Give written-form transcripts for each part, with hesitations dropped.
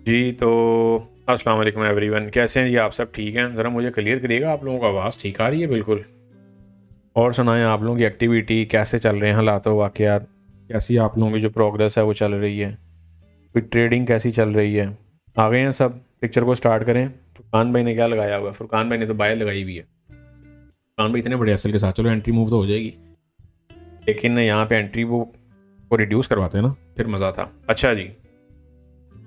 जी तो अस्सलाम वालेकुम एवरीवन, कैसे हैं जी? आप सब ठीक हैं? ज़रा मुझे क्लियर करिएगा, आप लोगों को आवाज़ ठीक आ रही है बिल्कुल? और सुनाएं, आप लोगों की एक्टिविटी कैसे चल रहे हैं, हालात वाक़यात कैसी, आप लोगों की जो प्रोग्रेस है वो चल रही है, कोई ट्रेडिंग कैसी चल रही है? आ गए हैं सब? पिक्चर को स्टार्ट करें। फुरकान भाई ने क्या लगाया हुआ है? फुरकान भाई ने तो बाय लगाई हुई है। फुरकान भाई इतने बड़े असल के साथ, चलो एंट्री मूव तो हो जाएगी, लेकिन यहाँ पे एंट्री वो रिड्यूस करवाते हैं ना, फिर मज़ा था। अच्छा जी,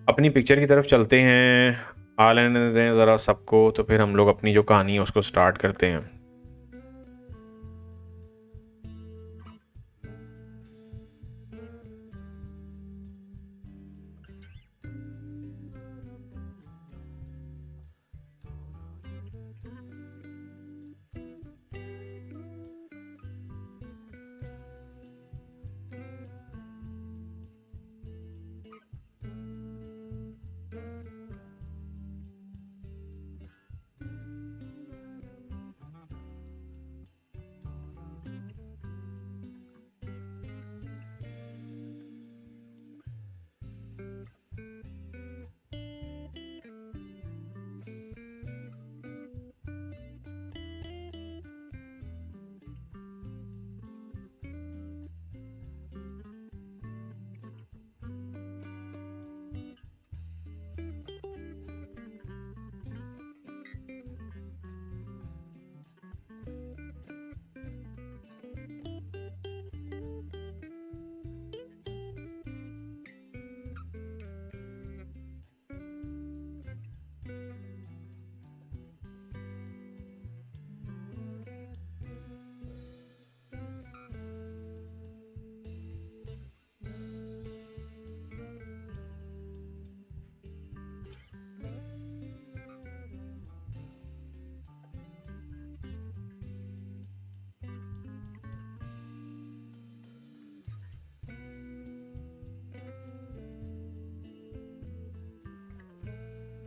अपनी पिक्चर की तरफ चलते हैं। आ लेने दें ज़रा सबको, तो फिर हम लोग अपनी जो कहानी है उसको स्टार्ट करते हैं।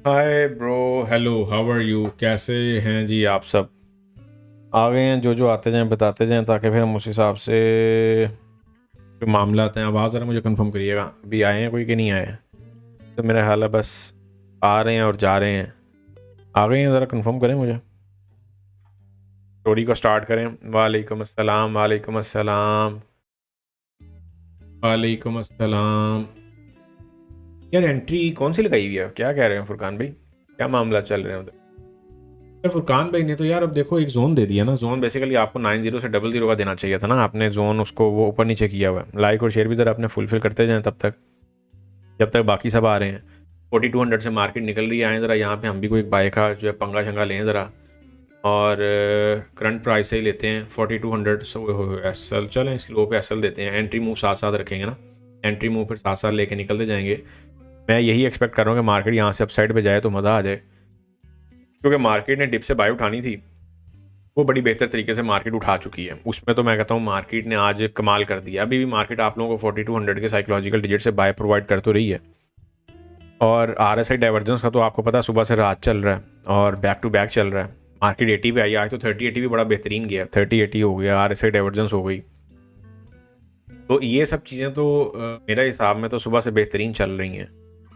Hi bro, hello, how are you? कैसे हैं जी आप सब? आ गए हैं? जो जो आते जाएं बताते जाएं, ताकि फिर हम उस हिसाब से जो मामला आते हैं। आवाज़ ज़रा मुझे कंफर्म करिएगा, अभी आए हैं कोई कि नहीं आए हैं? तो मेरा ख्याल है बस आ रहे हैं और जा रहे हैं। आ गए हैं? ज़रा कंफर्म करें मुझे। स्टोरी को स्टार्ट करें। वालेकुम अस्सलाम, वालेकुम अस्सलाम, वालेकुम अस्सलाम। यार एंट्री कौन सी लगाई हुई है? क्या कह रहे हैं फुरकान भाई? क्या मामला चल रहे हैं उधर? यार फुरकान भाई ने तो यार अब देखो एक जोन दे दिया ना। जोन बेसिकली आपको 90 से 00 का देना चाहिए था ना, आपने जोन उसको वो ऊपर नीचे किया हुआ है। लाइक और शेयर भी ज़रा अपने फुलफिल करते जाएं तब तक, जब तक बाकी सब आ रहे हैं। 4200 से मार्केट निकल रही है, आए ज़रा यहाँ पे हम भी कोई बाय का जो है पंगा शंगा लें ज़रा। और करंट प्राइस से ही लेते हैं 4200 से एस एल। चलें स्लो पे एस एल देते हैं, एंट्री मूव साथ साथ रखेंगे ना। एंट्री मूव फिर साथ साथ लेके निकलते जाएंगे। मैं यही एक्सपेक्ट कर रहा हूँ कि मार्केट यहाँ से अपसाइड पे जाए तो मज़ा आ जाए, क्योंकि मार्केट ने डिप से बाय उठानी थी, वो बड़ी बेहतर तरीके से मार्केट उठा चुकी है। उसमें तो मैं कहता हूँ मार्केट ने आज कमाल कर दिया। अभी भी मार्केट आप लोगों को 4200 के साइकोलॉजिकल डिजिट से बाय प्रोवाइड कर तो रही है। और RSI डाइवर्जेंस का तो आपको पता है सुबह से रात चल रहा है और बैक टू बैक चल रहा है। मार्केट 80 पे आई, आज तो 30-80 भी बड़ा बेहतरीन गया, 30-80 हो गया, RSI डाइवर्जेंस हो गई। तो ये सब चीज़ें तो मेरे हिसाब में तो सुबह से बेहतरीन चल रही हैं।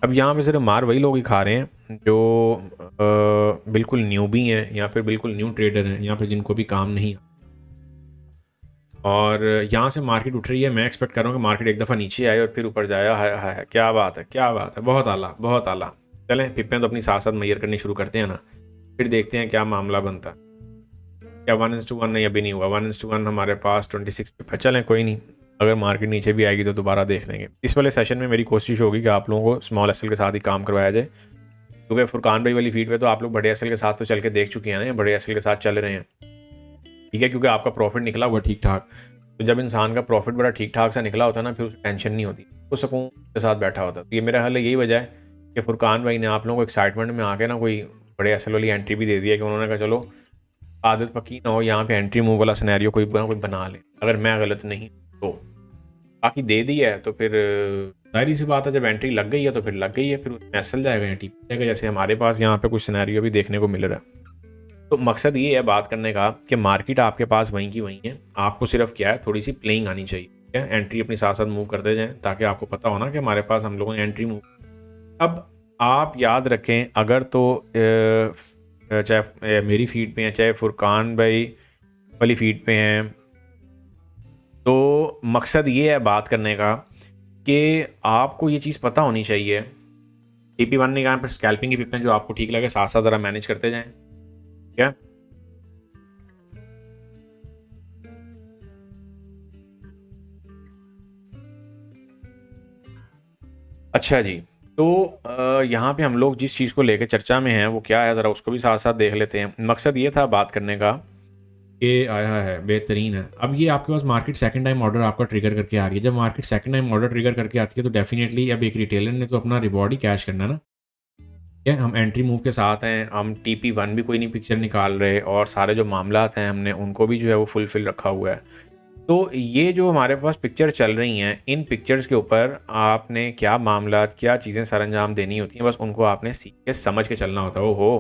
अब यहाँ पे सिर्फ मार वही लोग ही खा रहे हैं जो बिल्कुल न्यूबी हैं या फिर बिल्कुल न्यू ट्रेडर हैं, या फिर जिनको भी काम नहीं। और यहाँ से मार्केट उठ रही है, मैं एक्सपेक्ट कर रहा हूँ कि मार्केट एक दफ़ा नीचे आए और फिर ऊपर जाया है। क्या बात है, क्या बात है, बहुत आला, बहुत आला। चलें पिप्पें तो अपनी साथ साथ मैयर करनी शुरू करते हैं ना, फिर देखते हैं क्या मामला बनता है। क्या 1:1 नहीं, अभी नहीं हुआ 1:1 हमारे पास 26 पिप। चलें कोई नहीं, अगर मार्केट नीचे भी आएगी तो दोबारा देख लेंगे। इस वाले सेशन में मेरी कोशिश होगी कि आप लोगों को स्मॉल एसएल के साथ ही काम करवाया जाए, क्योंकि फुरकान भाई वाली फीड पे तो आप लोग बड़े एसएल के साथ तो चल के देख चुके हैं ना, बड़े एसएल के साथ चल रहे हैं, ठीक है, क्योंकि आपका प्रॉफिट निकला हुआ ठीक ठाक। तो जब इंसान का प्रॉफिट बड़ा ठीक ठाक सा निकला होता है ना, फिर उसे टेंशन नहीं होती, वो सुकून के साथ बैठा होता। तो ये मेरा ख्याल है यही वजह है कि फुरकान भाई ने आप लोगों को एक्साइटमेंट में आके ना कोई बड़े एसएल वाली एंट्री भी दे दी है, कि उन्होंने कहा चलो आदत पक्की ना हो, यहाँ पे एंट्री मूव वाला सिनेरियो कोई ना कोई बना ले, अगर मैं गलत नहीं तो। बाकी दे दी है तो फिर जाहिर सी बात है, जब एंट्री लग गई है तो फिर लग गई है, फिर उसमें एसएल जाएगा या टीपी जाएगा, जैसे हमारे पास यहाँ पे कुछ सिनेरियो भी देखने को मिल रहा है। तो मकसद ये है बात करने का कि मार्केट आपके पास वहीं की वहीं है, आपको सिर्फ क्या है थोड़ी सी प्लेइंग आनी चाहिए, ठीक है। एंट्री अपनी साथ साथ मूव करते जाएं, ताकि आपको पता हो ना कि हमारे पास हम लोगों ने एंट्री मूव। अब आप याद रखें, अगर तो चाहे मेरी फीड पे हैं चाहे फुरकान भाई वाली फीड पे हैं, तो मकसद ये है बात करने का कि आपको ये चीज़ पता होनी चाहिए। TP1 निकालें, फिर स्कैल्पिंग की पिप में जो आपको ठीक लगे साथ साथ ज़रा मैनेज करते जाएं। क्या अच्छा जी, तो यहाँ पे हम लोग जिस चीज़ को लेकर चर्चा में हैं वो क्या है, ज़रा उसको भी साथ साथ देख लेते हैं। मकसद ये था बात करने का कि आया है बेहतरीन है। अब ये आपके पास मार्केट सेकंड टाइम ऑर्डर आपका ट्रिगर करके आ रही है। जब market second time order trigger करके आती है तो डेफिनेटली अब एक रिटेलर ने तो अपना रिवॉर्ड ही कैश करना ना। क्या हम एंट्री मूव के साथ हैं, हम TP1 भी कोई नहीं पिक्चर निकाल रहे, और सारे जो मामला हैं हमने उनको भी जो है वो फुलफिल रखा हुआ है। तो ये जो हमारे पास पिक्चर चल रही हैं, इन पिक्चर्स के ऊपर आपने क्या मामला, क्या चीज़ें सरअंजाम देनी होती हैं, बस उनको आपने सीख के समझ के चलना होता है। ओहो,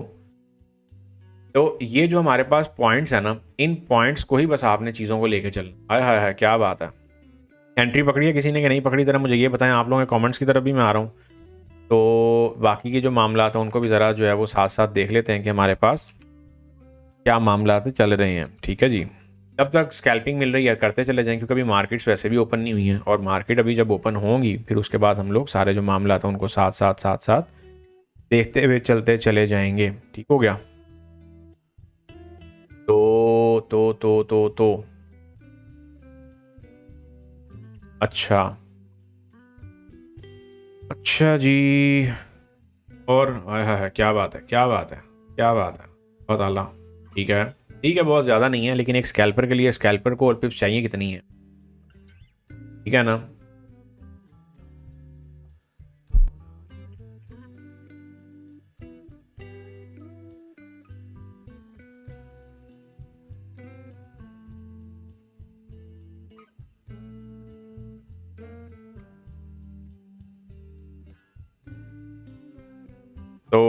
तो ये जो हमारे पास पॉइंट्स है ना, इन पॉइंट्स को ही बस आपने चीज़ों को लेके चलना। हाय हाय हाय, क्या बात है। एंट्री पकड़ी है किसी ने कि नहीं पकड़ी, ज़रा मुझे ये बताएं। आप लोगों के कमेंट्स की तरफ भी मैं आ रहा हूँ, तो बाकी के जो मामला हैं उनको भी ज़रा जो है वो साथ साथ देख लेते हैं कि हमारे पास क्या मामला चल रहे हैं। ठीक है जी, जब तक स्कैल्पिंग मिल रही है करते चले जाएं, क्योंकि अभी मार्केट्स वैसे भी ओपन नहीं हुई हैं, और मार्केट अभी जब ओपन होंगी फिर उसके बाद हम लोग सारे जो मामला था उनको साथ साथ देखते हुए चलते चले जाएंगे। ठीक हो गया। तो अच्छा अच्छा जी, और हाय हाय हाय, क्या बात है, क्या बात है, क्या बात है, बहुत आला। ठीक है ठीक है, बहुत ज़्यादा नहीं है, लेकिन एक स्कैल्पर के लिए स्कैल्पर को और पिप्स चाहिए कितनी है, ठीक है ना। तो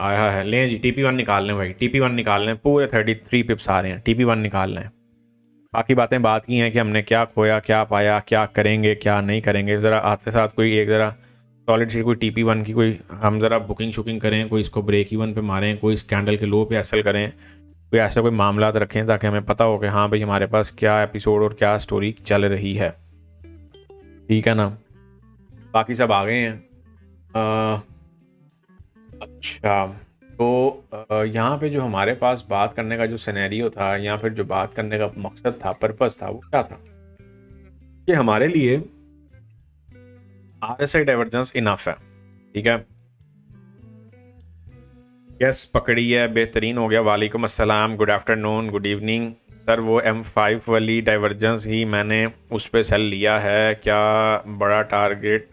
आया है, लें जी TP1 निकाल लें भाई, TP1 निकाल लें, पूरे 33 पिप्स आ रहे हैं, TP1 निकाल लें। बाकी बातें बात की हैं कि हमने क्या खोया, क्या पाया, क्या करेंगे, क्या नहीं करेंगे। ज़रा आते साथ कोई एक ज़रा सॉलिड सी कोई TP1 की कोई हम ज़रा बुकिंग शुकिंग करें, कोई इसको ब्रेक इवन पे मारें, कोई स्कैंडल के लो पे एसल करें, कोई ऐसा कोई मामला रखें ताकि हमें पता हो कि हाँ भाई हमारे पास क्या एपिसोड और क्या स्टोरी चल रही है। ठीक है ना, बाकी सब आ गए हैं। अच्छा, तो यहाँ पे जो हमारे पास बात करने का जो सिनेरियो था, या फिर जो बात करने का मकसद था, पर्पस था, वो क्या था कि हमारे लिए RSI डाइवर्जेंस इनफ है। ठीक है, यस पकड़ी है, बेहतरीन हो गया। वालेकुम अस्सलाम, good afternoon, good evening sir. वो M5 वाली डाइवर्जेंस ही मैंने उस पर सेल लिया है, क्या बड़ा टारगेट,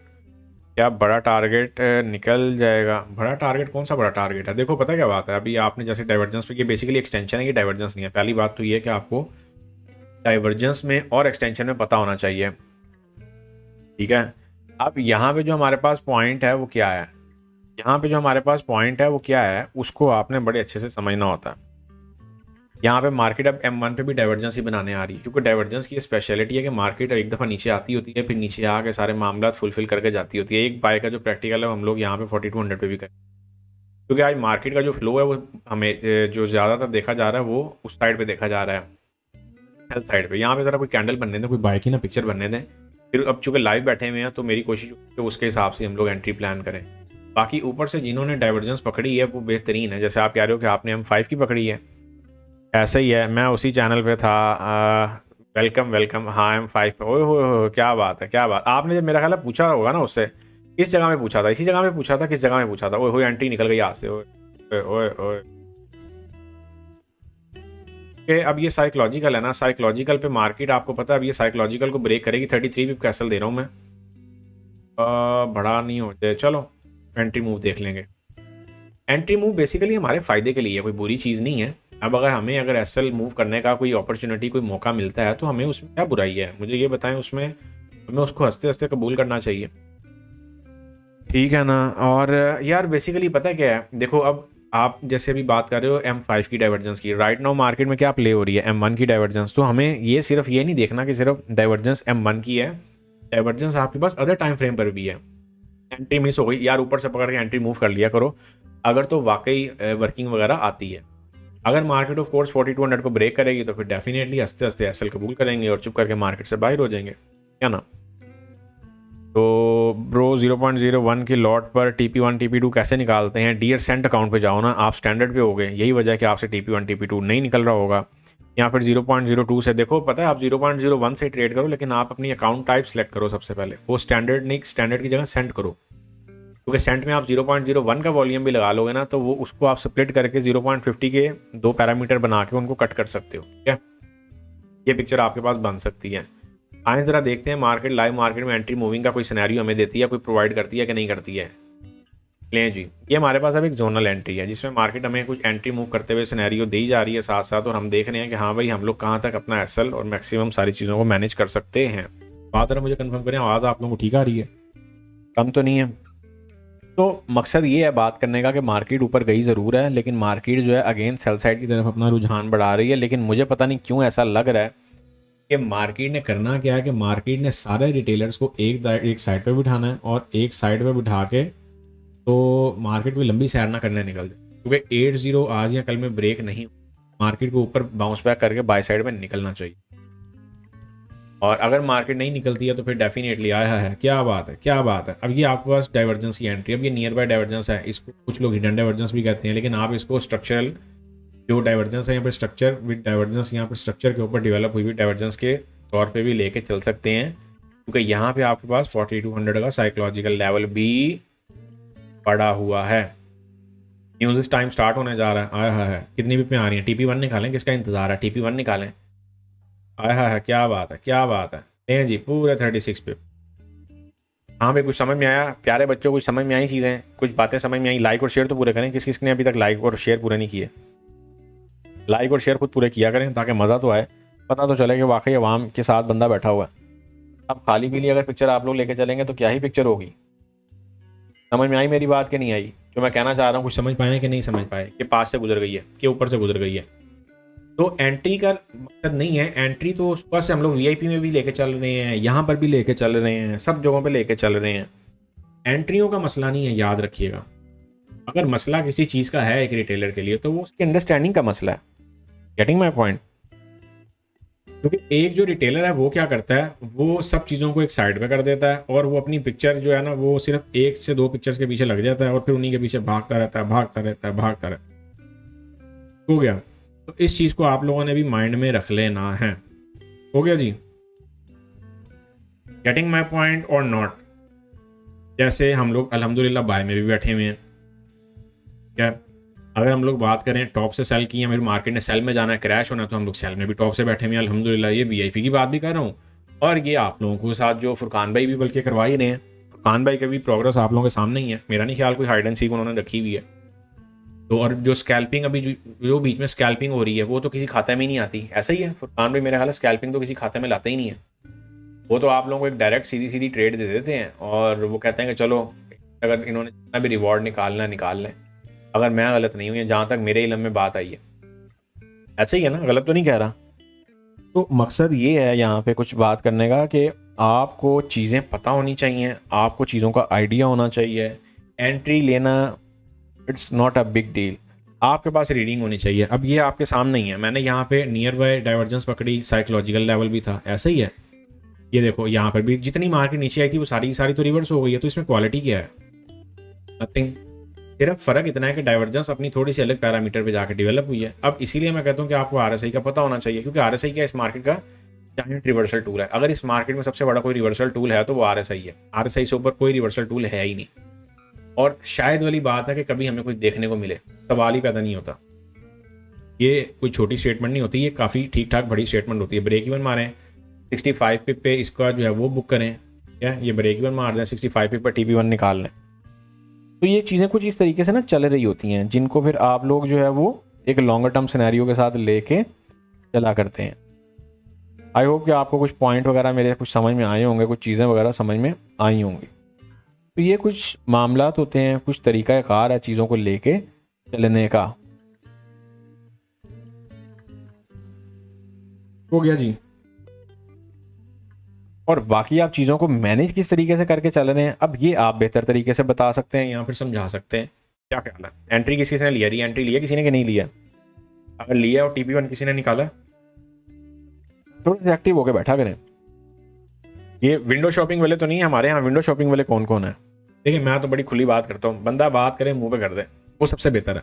क्या बड़ा टारगेट निकल जाएगा? बड़ा टारगेट कौन सा बड़ा टारगेट है? देखो पता क्या बात है, अभी आपने जैसे डाइवर्जेंस पे, ये बेसिकली एक्सटेंशन है, ये डाइवर्जेंस नहीं है। पहली बात तो ये है कि आपको डाइवर्जेंस में और एक्सटेंशन में पता होना चाहिए। ठीक है, अब यहाँ पे जो हमारे पास पॉइंट है वो क्या है, यहाँ पे जो हमारे पास पॉइंट है वो क्या है, उसको आपने बड़े अच्छे से समझना होता है। यहाँ पे मार्केट अब M1 पे भी डाइवर्जेंस ही बनाने आ रही है, क्योंकि डाइवर्जेंस की स्पेशलिटी है कि मार्केट एक दफ़ा नीचे आती होती है, फिर नीचे आके सारे मामला फुलफिल करके जाती होती है। एक बाय का जो प्रैक्टिकल है हम लोग यहाँ पे 4200 पे भी करें, क्योंकि आज मार्केट का जो फ्लो है वो हमें जो ज़्यादातर देखा जा रहा है वो उस साइड पे देखा जा रहा है, हेल्थ साइड पे। यहाँ पे ज़रा कोई कैंडल बनने दें, कोई बाय की ना पिक्चर बनने दें, फिर अब चूँकि लाइव बैठे हुए हैं तो मेरी कोशिश है उसके हिसाब से हम लोग एंट्री प्लान करें। बाकी ऊपर से जिन्होंने डाइवर्जेंस पकड़ी है वो बेहतरीन है, जैसे आप कह रहे हो कि आपने M5 की पकड़ी है, ऐसा ही है। मैं उसी चैनल पे था। Welcome welcome. हाँ M5 पे, ओए हो, क्या बात है, क्या बात। आपने जब मेरा ख्याल है पूछा होगा ना उससे, किस जगह में पूछा था, इसी जगह में पूछा था, किस जगह में पूछा था? ओए हो, एंट्री निकल गई यहाँ से। ओए ओए ओए, कि अब ये साइकोलॉजिकल है ना, साइकोलॉजिकल पे मार्केट आपको पता है अब ये साइकोलॉजिकल को ब्रेक करेगी। 33 भी कैसल दे रहा हूँ मैं, बड़ा नहीं हो जाए। चलो एंट्री मूव देख लेंगे। एंट्री मूव बेसिकली हमारे फ़ायदे के लिए है, कोई बुरी चीज़ नहीं है। अब अगर हमें अगर एसएल मूव करने का कोई अपॉर्चुनिटी, कोई मौका मिलता है तो हमें उसमें क्या बुराई है, मुझे ये बताएं। उसमें हमें उसको हंसते हंसते कबूल करना चाहिए, ठीक है ना। और यार बेसिकली पता है क्या है, देखो अब आप जैसे अभी बात कर रहे हो M5 की डाइवर्जेंस की, राइट नाउ मार्केट में क्या प्ले हो रही है, M1 की डाइवर्जेंस। तो हमें ये सिर्फ ये नहीं देखना कि सिर्फ डाइवर्जेंस M1 की है, डाइवर्जेंस आपके पास अदर टाइम फ्रेम पर भी है। एंट्री मिस हो गई यार, ऊपर से पकड़ के एंट्री मूव कर लिया करो अगर तो वाकई वर्किंग वगैरह आती है। अगर मार्केट ऑफ कोर्स 4200 को ब्रेक करेगी तो फिर डेफिनेटली हंसते हंसते एसएल कबूल करेंगे और चुप करके मार्केट से बाहर हो जाएंगे, क्या ना। तो ब्रो 0.01 की लॉट पर TP1 TP2 कैसे निकालते हैं? डियर सेंट अकाउंट पे जाओ ना, आप स्टैंडर्ड पे हो गए, यही वजह है कि आपसे TP1 TP2 नहीं निकल रहा होगा। या फिर 0.02 से देखो, पता है आप 0.01 से ट्रेड करो, लेकिन आप अपनी अकाउंट टाइप सेलेक्ट करो सबसे पहले, वो स्टैंडर्ड नहीं, स्टैंडर्ड की जगह सेंट करो, क्योंकि सेंट में आप 0.01 का वॉल्यूम भी लगा लोगे ना तो वो उसको आप स्प्लिट करके 0.50 के 2 पैरामीटर बना के उनको कट कर सकते हो, ठीक है। ये पिक्चर आपके पास बन सकती है। आए जरा देखते हैं मार्केट, लाइव मार्केट में एंट्री मूविंग का कोई सिनेरियो हमें देती है, कोई प्रोवाइड करती है कि नहीं करती है। लें जी, ये हमारे पास अब एक जोनल एंट्री है जिसमें मार्केट हमें कुछ एंट्री मूव करते हुए सिनेरियो दी जा रही है साथ साथ, और हम देख रहे हैं कि हाँ भाई हम लोग कहाँ तक अपना एसएल और मैक्सिमम सारी चीज़ों को मैनेज कर सकते हैं। बात जरा मुझे कंफर्म करें, आवाज़ आप लोगों को ठीक आ रही है, कम तो नहीं है? तो मकसद ये है बात करने का कि मार्केट ऊपर गई ज़रूर है, लेकिन मार्केट जो है अगेन सेल साइड की तरफ अपना रुझान बढ़ा रही है। लेकिन मुझे पता नहीं क्यों ऐसा लग रहा है कि मार्केट ने करना क्या है कि मार्केट ने सारे रिटेलर्स को एक साइड पे बिठाना है और एक साइड पे बिठा के तो मार्केट को लंबी सैर ना करने निकल जाए, क्योंकि 80 आज या कल में ब्रेक नहीं, मार्केट को ऊपर बाउंस बैक करके बाय साइड में निकलना चाहिए। और अगर मार्केट नहीं निकलती है तो फिर डेफिनेटली आया है, क्या बात है, क्या बात है। अब ये आपके पास डाइवर्जेंस की एंट्री, अब ये नियर बाय डाइवर्जेंस है, इसको कुछ लोग हिडन डाइवर्जेंस भी कहते हैं, लेकिन आप इसको स्ट्रक्चरल जो डाइवर्जेंस है यहाँ पर स्ट्रक्चर विद डाइवर्जेंस, यहाँ पर स्ट्रक्चर के ऊपर डेवलप हुई हुई डाइवर्जेंस के तौर पे भी लेके चल सकते हैं, क्योंकि यहाँ पे आपके पास 4200 का साइकोलॉजिकल लेवल भी पड़ा हुआ है। न्यूज़ इस टाइम स्टार्ट होने जा रहा है, आया है कितनी भी पे आ रही है, TP1 निकालें, किसका इंतजार है, TP1 निकालें, आया है, क्या बात है, क्या बात है। लें जी पूरे 36 पे। हाँ भाई कुछ समझ में आया प्यारे बच्चों, कुछ समझ में आई चीज़ें, कुछ बातें समझ में आई? लाइक और शेयर तो पूरे करें, किस किस ने अभी तक लाइक और शेयर पूरे नहीं किए? लाइक और शेयर खुद पूरे किया करें ताकि मज़ा तो आए, पता तो चले कि वाकई अवाम के साथ बंदा बैठा हुआ है। अब खाली पीली अगर पिक्चर आप लोग लेके चलेंगे तो क्या ही पिक्चर होगी। समझ में आई मेरी बात कि नहीं आई? जो मैं कहना चाह रहा हूँ कुछ समझ पाए कि नहीं समझ पाए, कि पास से गुजर गई है कि ऊपर से गुजर गई है? तो एंट्री का मकसद नहीं है, एंट्री तो सुबह से हम लोग VIP में भी लेके चल रहे हैं, यहाँ पर भी लेके चल रहे हैं, सब जगहों पे लेके चल रहे हैं। एंट्रियों का मसला नहीं है, याद रखिएगा। अगर मसला किसी चीज़ का है एक रिटेलर के लिए तो वो उसकी अंडरस्टैंडिंग का मसला है। Getting my point? क्योंकि एक जो रिटेलर है वो क्या करता है, वो सब चीज़ों को एक साइड पे कर देता है और वो अपनी पिक्चर जो है ना वो सिर्फ 1 से 2 पिक्चर्स के पीछे लग जाता है और फिर उन्हीं के पीछे भागता रहता है, भागता रहता है, भागता रहता है। हो गया? तो इस चीज़ को आप लोगों ने भी माइंड में रख लेना है। हो गया जी? गेटिंग माई पॉइंट और नॉट? जैसे हम लोग अल्हम्दुलिल्लाह बाय में भी बैठे हुए हैं, क्या अगर हम लोग बात करें टॉप से सेल की, या फिर मार्केट ने सेल में जाना है, क्रैश होना है, तो हम लोग सेल में भी टॉप से बैठे हुए हैं अल्हम्दुलिल्लाह। ये VIP की बात भी कर रहा हूँ, और ये आप लोगों के साथ जो फुरकान भाई भी बल्कि करवा ही रहे हैं, फुरकान भाई का भी प्रोग्रेस आप लोगों के सामने ही है। मेरा नहीं ख्याल कोई हाइड एंड सीक उन्होंने रखी हुई है। तो और जो स्कैल्पिंग अभी जो बीच में स्कैल्पिंग हो रही है वो तो किसी खाते में ही नहीं आती, ऐसा ही है फुरकान भाई, मेरा ख्याल है स्कैल्पिंग तो किसी खाते में लाते ही नहीं है। वो तो आप लोगों को एक डायरेक्ट सीधी सीधी ट्रेड दे देते हैं और वो कहते हैं कि चलो अगर इन्होंने जितना भी रिवॉर्ड निकालना है निकाल लें। अगर मैं गलत नहीं हूँ, या जहाँ तक मेरे इल्म में बात आई है ऐसे ही है ना, गलत तो नहीं कह रहा। तो मकसद ये है यहाँ पे कुछ बात करने का कि आपको चीज़ें पता होनी चाहिए, आपको चीज़ों का आइडिया होना चाहिए। एंट्री लेना it's not a big deal, आपके पास रीडिंग होनी चाहिए। अब ये आपके सामने ही है, मैंने यहाँ पे नियर बाय डाइवर्जेंस पकड़ी, साइकोलॉजिकल लेवल भी था, ऐसा ही है। ये देखो यहाँ पर भी जितनी मार्केट नीचे आई थी वो सारी की सारी तो रिवर्स हो गई है, तो इसमें क्वालिटी क्या है? नथिंग। सिर्फ फर्क इतना है कि डाइवर्जेंस अपनी थोड़ी सी अलग पैरामीटर पे जाकर डेवलप हुई है। अब इसीलिए मैं कहता हूँ कि आपको RSI का पता होना चाहिए, क्योंकि RSI क्या इस मार्केट का जायंट रिवर्सल टूल है। अगर इस मार्केट में सबसे बड़ा कोई रिवर्सल टूल है तो वो RSI है। RSI से ऊपर कोई रिवर्सल टूल है ही नहीं, और शायद वाली बात है कि कभी हमें कुछ देखने को मिले, सवाल ही पैदा नहीं होता। ये कोई छोटी स्टेटमेंट नहीं होती, ये काफ़ी ठीक ठाक बड़ी स्टेटमेंट होती है। ब्रेक इवन मारें 65 पिप पे, इसका जो है वो बुक करें, क्या ये ब्रेक इवन मार दें 65 पिप पर, TP1 निकाल लें। तो ये चीज़ें कुछ इस तरीके से ना चल रही होती हैं, जिनको फिर आप लोग जो है वो एक लॉन्गर टर्म सिनेरियो के साथ लेके चला करते हैं। आई होप कि आपको कुछ पॉइंट वगैरह मेरे कुछ समझ में आए होंगे, कुछ चीज़ें वगैरह समझ में आई होंगी। तो ये कुछ मामलात होते हैं, कुछ तरीक़ाकार है चीज़ों को लेके चलने का। हो गया जी? और बाकी आप चीज़ों को मैनेज किस तरीके से करके चल रहे हैं, अब ये आप बेहतर तरीके से बता सकते हैं या फिर समझा सकते हैं। क्या ख्याल है? एंट्री किसी ने लिया, री एंट्री लिया किसी ने कि नहीं लिया? अगर लिया और TP1 किसी ने निकाला, थोड़ा सा एक्टिव होकर बैठा करें। ये विंडो शॉपिंग वाले तो नहीं है हमारे यहाँ। विंडो शॉपिंग वाले कौन कौन है? देखिए मैं तो बड़ी खुली बात करता हूँ, बंदा बात करे मुंह पे कर दे, वो सबसे बेहतर है।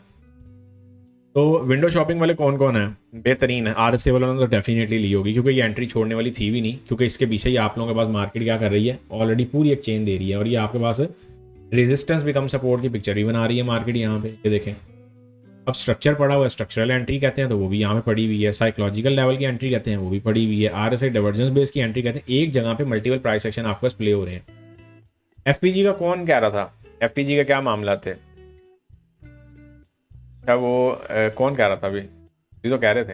तो विंडो शॉपिंग वाले कौन कौन है? बेहतरीन है। RSA वालों ने तो डेफिनेटली ली होगी, क्योंकि ये एंट्री छोड़ने वाली थी भी नहीं, क्योंकि इसके पीछे ही आप लोगों के पास मार्केट क्या कर रही है, ऑलरेडी पूरी एक चेन दे रही है, और ये आपके पास रेजिस्टेंस बिकम सपोर्ट की पिक्चर भी बना रही है मार्केट यहाँ पे। ये देखें, अब स्ट्रक्चर पड़ा हुआ है, स्ट्रक्चरल एंट्री कहते हैं तो वो भी यहाँ पे पड़ी हुई है, साइकोलॉजिकल लेवल की एंट्री कहते हैं वो भी पड़ी हुई है, RSI डाइवर्जेंस बेस की एंट्री कहते हैं। एक जगह पे मल्टीपल प्राइस एक्शन आपके पास प्ले हो रहे हैं। FPG का कौन कह रहा था? FPG का क्या मामला थे? अच्छा वो कौन कह रहा था अभी? ये तो कह रहे थे।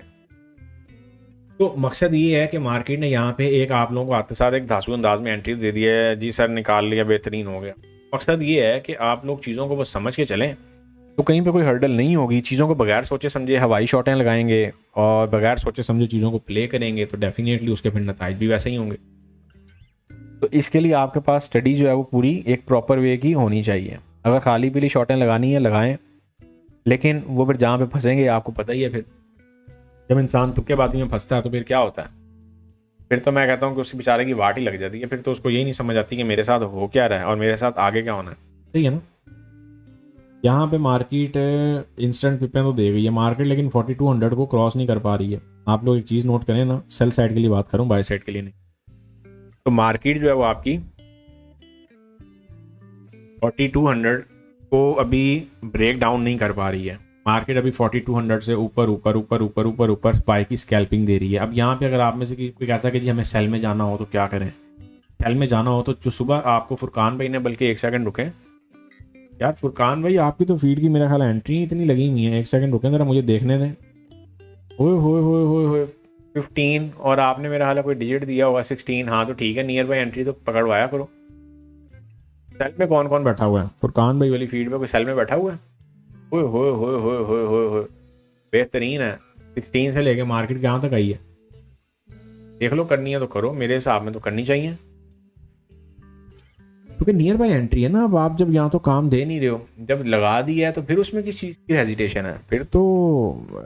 तो मकसद ये है कि मार्केट ने यहाँ पे एक आप लोगों को आते साथ एक धांसू अंदाज में एंट्री दे दी है, जी सर निकाल लिया, बेहतरीन हो गया। मकसद ये है कि आप लोग चीज़ों को बस समझ के चलें, तो कहीं पे कोई हर्डल नहीं होगी। चीज़ों को बगैर सोचे समझे हवाई शॉटें लगाएंगे और बगैर सोचे समझे चीज़ों को प्ले करेंगे तो डेफिनेटली उसके फिर नताइज भी वैसे ही होंगे। तो इसके लिए आपके पास स्टडी जो है वो पूरी एक प्रॉपर वे की होनी चाहिए। अगर खाली पीली शॉटें लगानी है लगाएं, लेकिन वो फिर जहाँ पे फंसेंगे आपको पता ही है। फिर जब इंसान तुक्केबाजी में फंसता है तो फिर क्या होता है? फिर तो मैं कहता हूँ कि उसके बेचारे की वाट ही लग जाती है। फिर तो उसको यही नहीं समझ आती कि मेरे साथ हो क्या रहा है और मेरे साथ आगे क्या होना है। सही है ना? यहाँ पे मार्केट इंस्टेंट पिपें तो दे गई है मार्केट, लेकिन 4200 को क्रॉस नहीं कर पा रही है। आप लोग एक चीज़ नोट करें ना, सेल साइड के लिए बात करूँ, बाय साइड के लिए नहीं। तो मार्केट जो है वो आपकी 4200 को अभी ब्रेक डाउन नहीं कर पा रही है। मार्केट अभी 4200 से ऊपर ऊपर ऊपर ऊपर ऊपर ऊपर बाय की स्कैल्पिंग दे रही है। अब यहाँ पे अगर आप में से कोई कहता है कि जी हमें सेल में जाना हो तो क्या करें? सेल में जाना हो तो जो सुबह आपको फुरकान भाई ने, बल्कि एक सेकंड रुके यार, फुरकान भाई आपकी तो फीड की मेरा ख्याल एंट्री इतनी लगी हुई है, एक सेकंड रुके जरा मुझे देखने दें। ओए होए होए होए होए 15, और आपने मेरा ख्याल कोई डिजिट दिया होगा 16। हाँ तो ठीक है, नियर बाई एंट्री तो पकड़वाया करो। सेल में कौन कौन बैठा हुआ है? फुरकान भाई वाली फीड में कोई सेल में बैठा हुआ है? ओए होए होए होए होए होए होए, बेहतरीन है। 16 से लेके मार्केट कहाँ तक आई है देख लो। करनी है तो करो, मेरे हिसाब में तो करनी चाहिए, क्योंकि नियर बाय एंट्री है ना। अब आप जब यहाँ तो काम दे नहीं रहे हो, जब लगा दिया है तो फिर उसमें किस चीज़ की हेजिटेशन है? फिर तो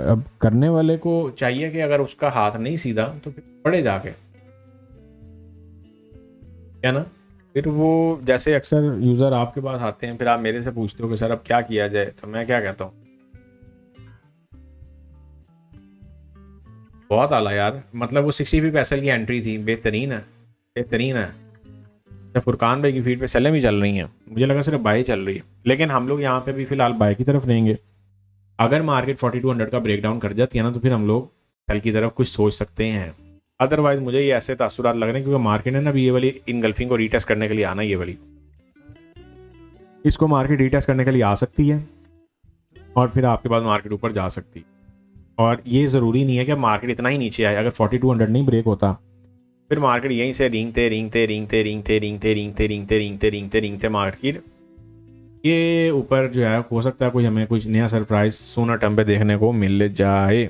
अब करने वाले को चाहिए कि अगर उसका हाथ नहीं सीधा तो फिर पड़े जाके, क्या ना? फिर वो जैसे अक्सर यूज़र आपके पास आते हैं, फिर आप मेरे से पूछते हो कि सर अब क्या किया जाए, तो मैं क्या कहता हूँ, बहुत आला यार। मतलब वो 60 पैसे की एंट्री थी, बेहतरीन है, बेहतरीन है। जब फुरकान भाई की फीड पे सेलें भी चल रही हैं, मुझे लगा सिर्फ बाई चल रही है, लेकिन हम लोग यहाँ पे भी फिलहाल बाई की तरफ रहेंगे। अगर मार्केट 4200 का ब्रेकडाउन कर जाती है ना, तो फिर हम लोग सेल की तरफ कुछ सोच सकते हैं। अदरवाइज मुझे ये ऐसे तासुरात लग रहे हैं, क्योंकि मार्केट है ना अभी ये वाली इनगल्फिंग को रीटेस्ट करने के लिए आना, ये वाली इसको मार्केट रीटेस्ट करने के लिए आ सकती है, और फिर आपके पास मार्केट ऊपर जा सकती है। और ये ज़रूरी नहीं है कि मार्केट इतना ही नीचे आए। अगर 4200 नहीं ब्रेक होता, फिर मार्केट यहीं से रींगते रींगते रींगते रींगते रींगते रींगते रींगते रींगते रींगते रींगते मार्केट ये ऊपर जो है, हो सकता है कुछ हमें कुछ नया सरप्राइज सोना टर्म पे देखने को मिल जाए।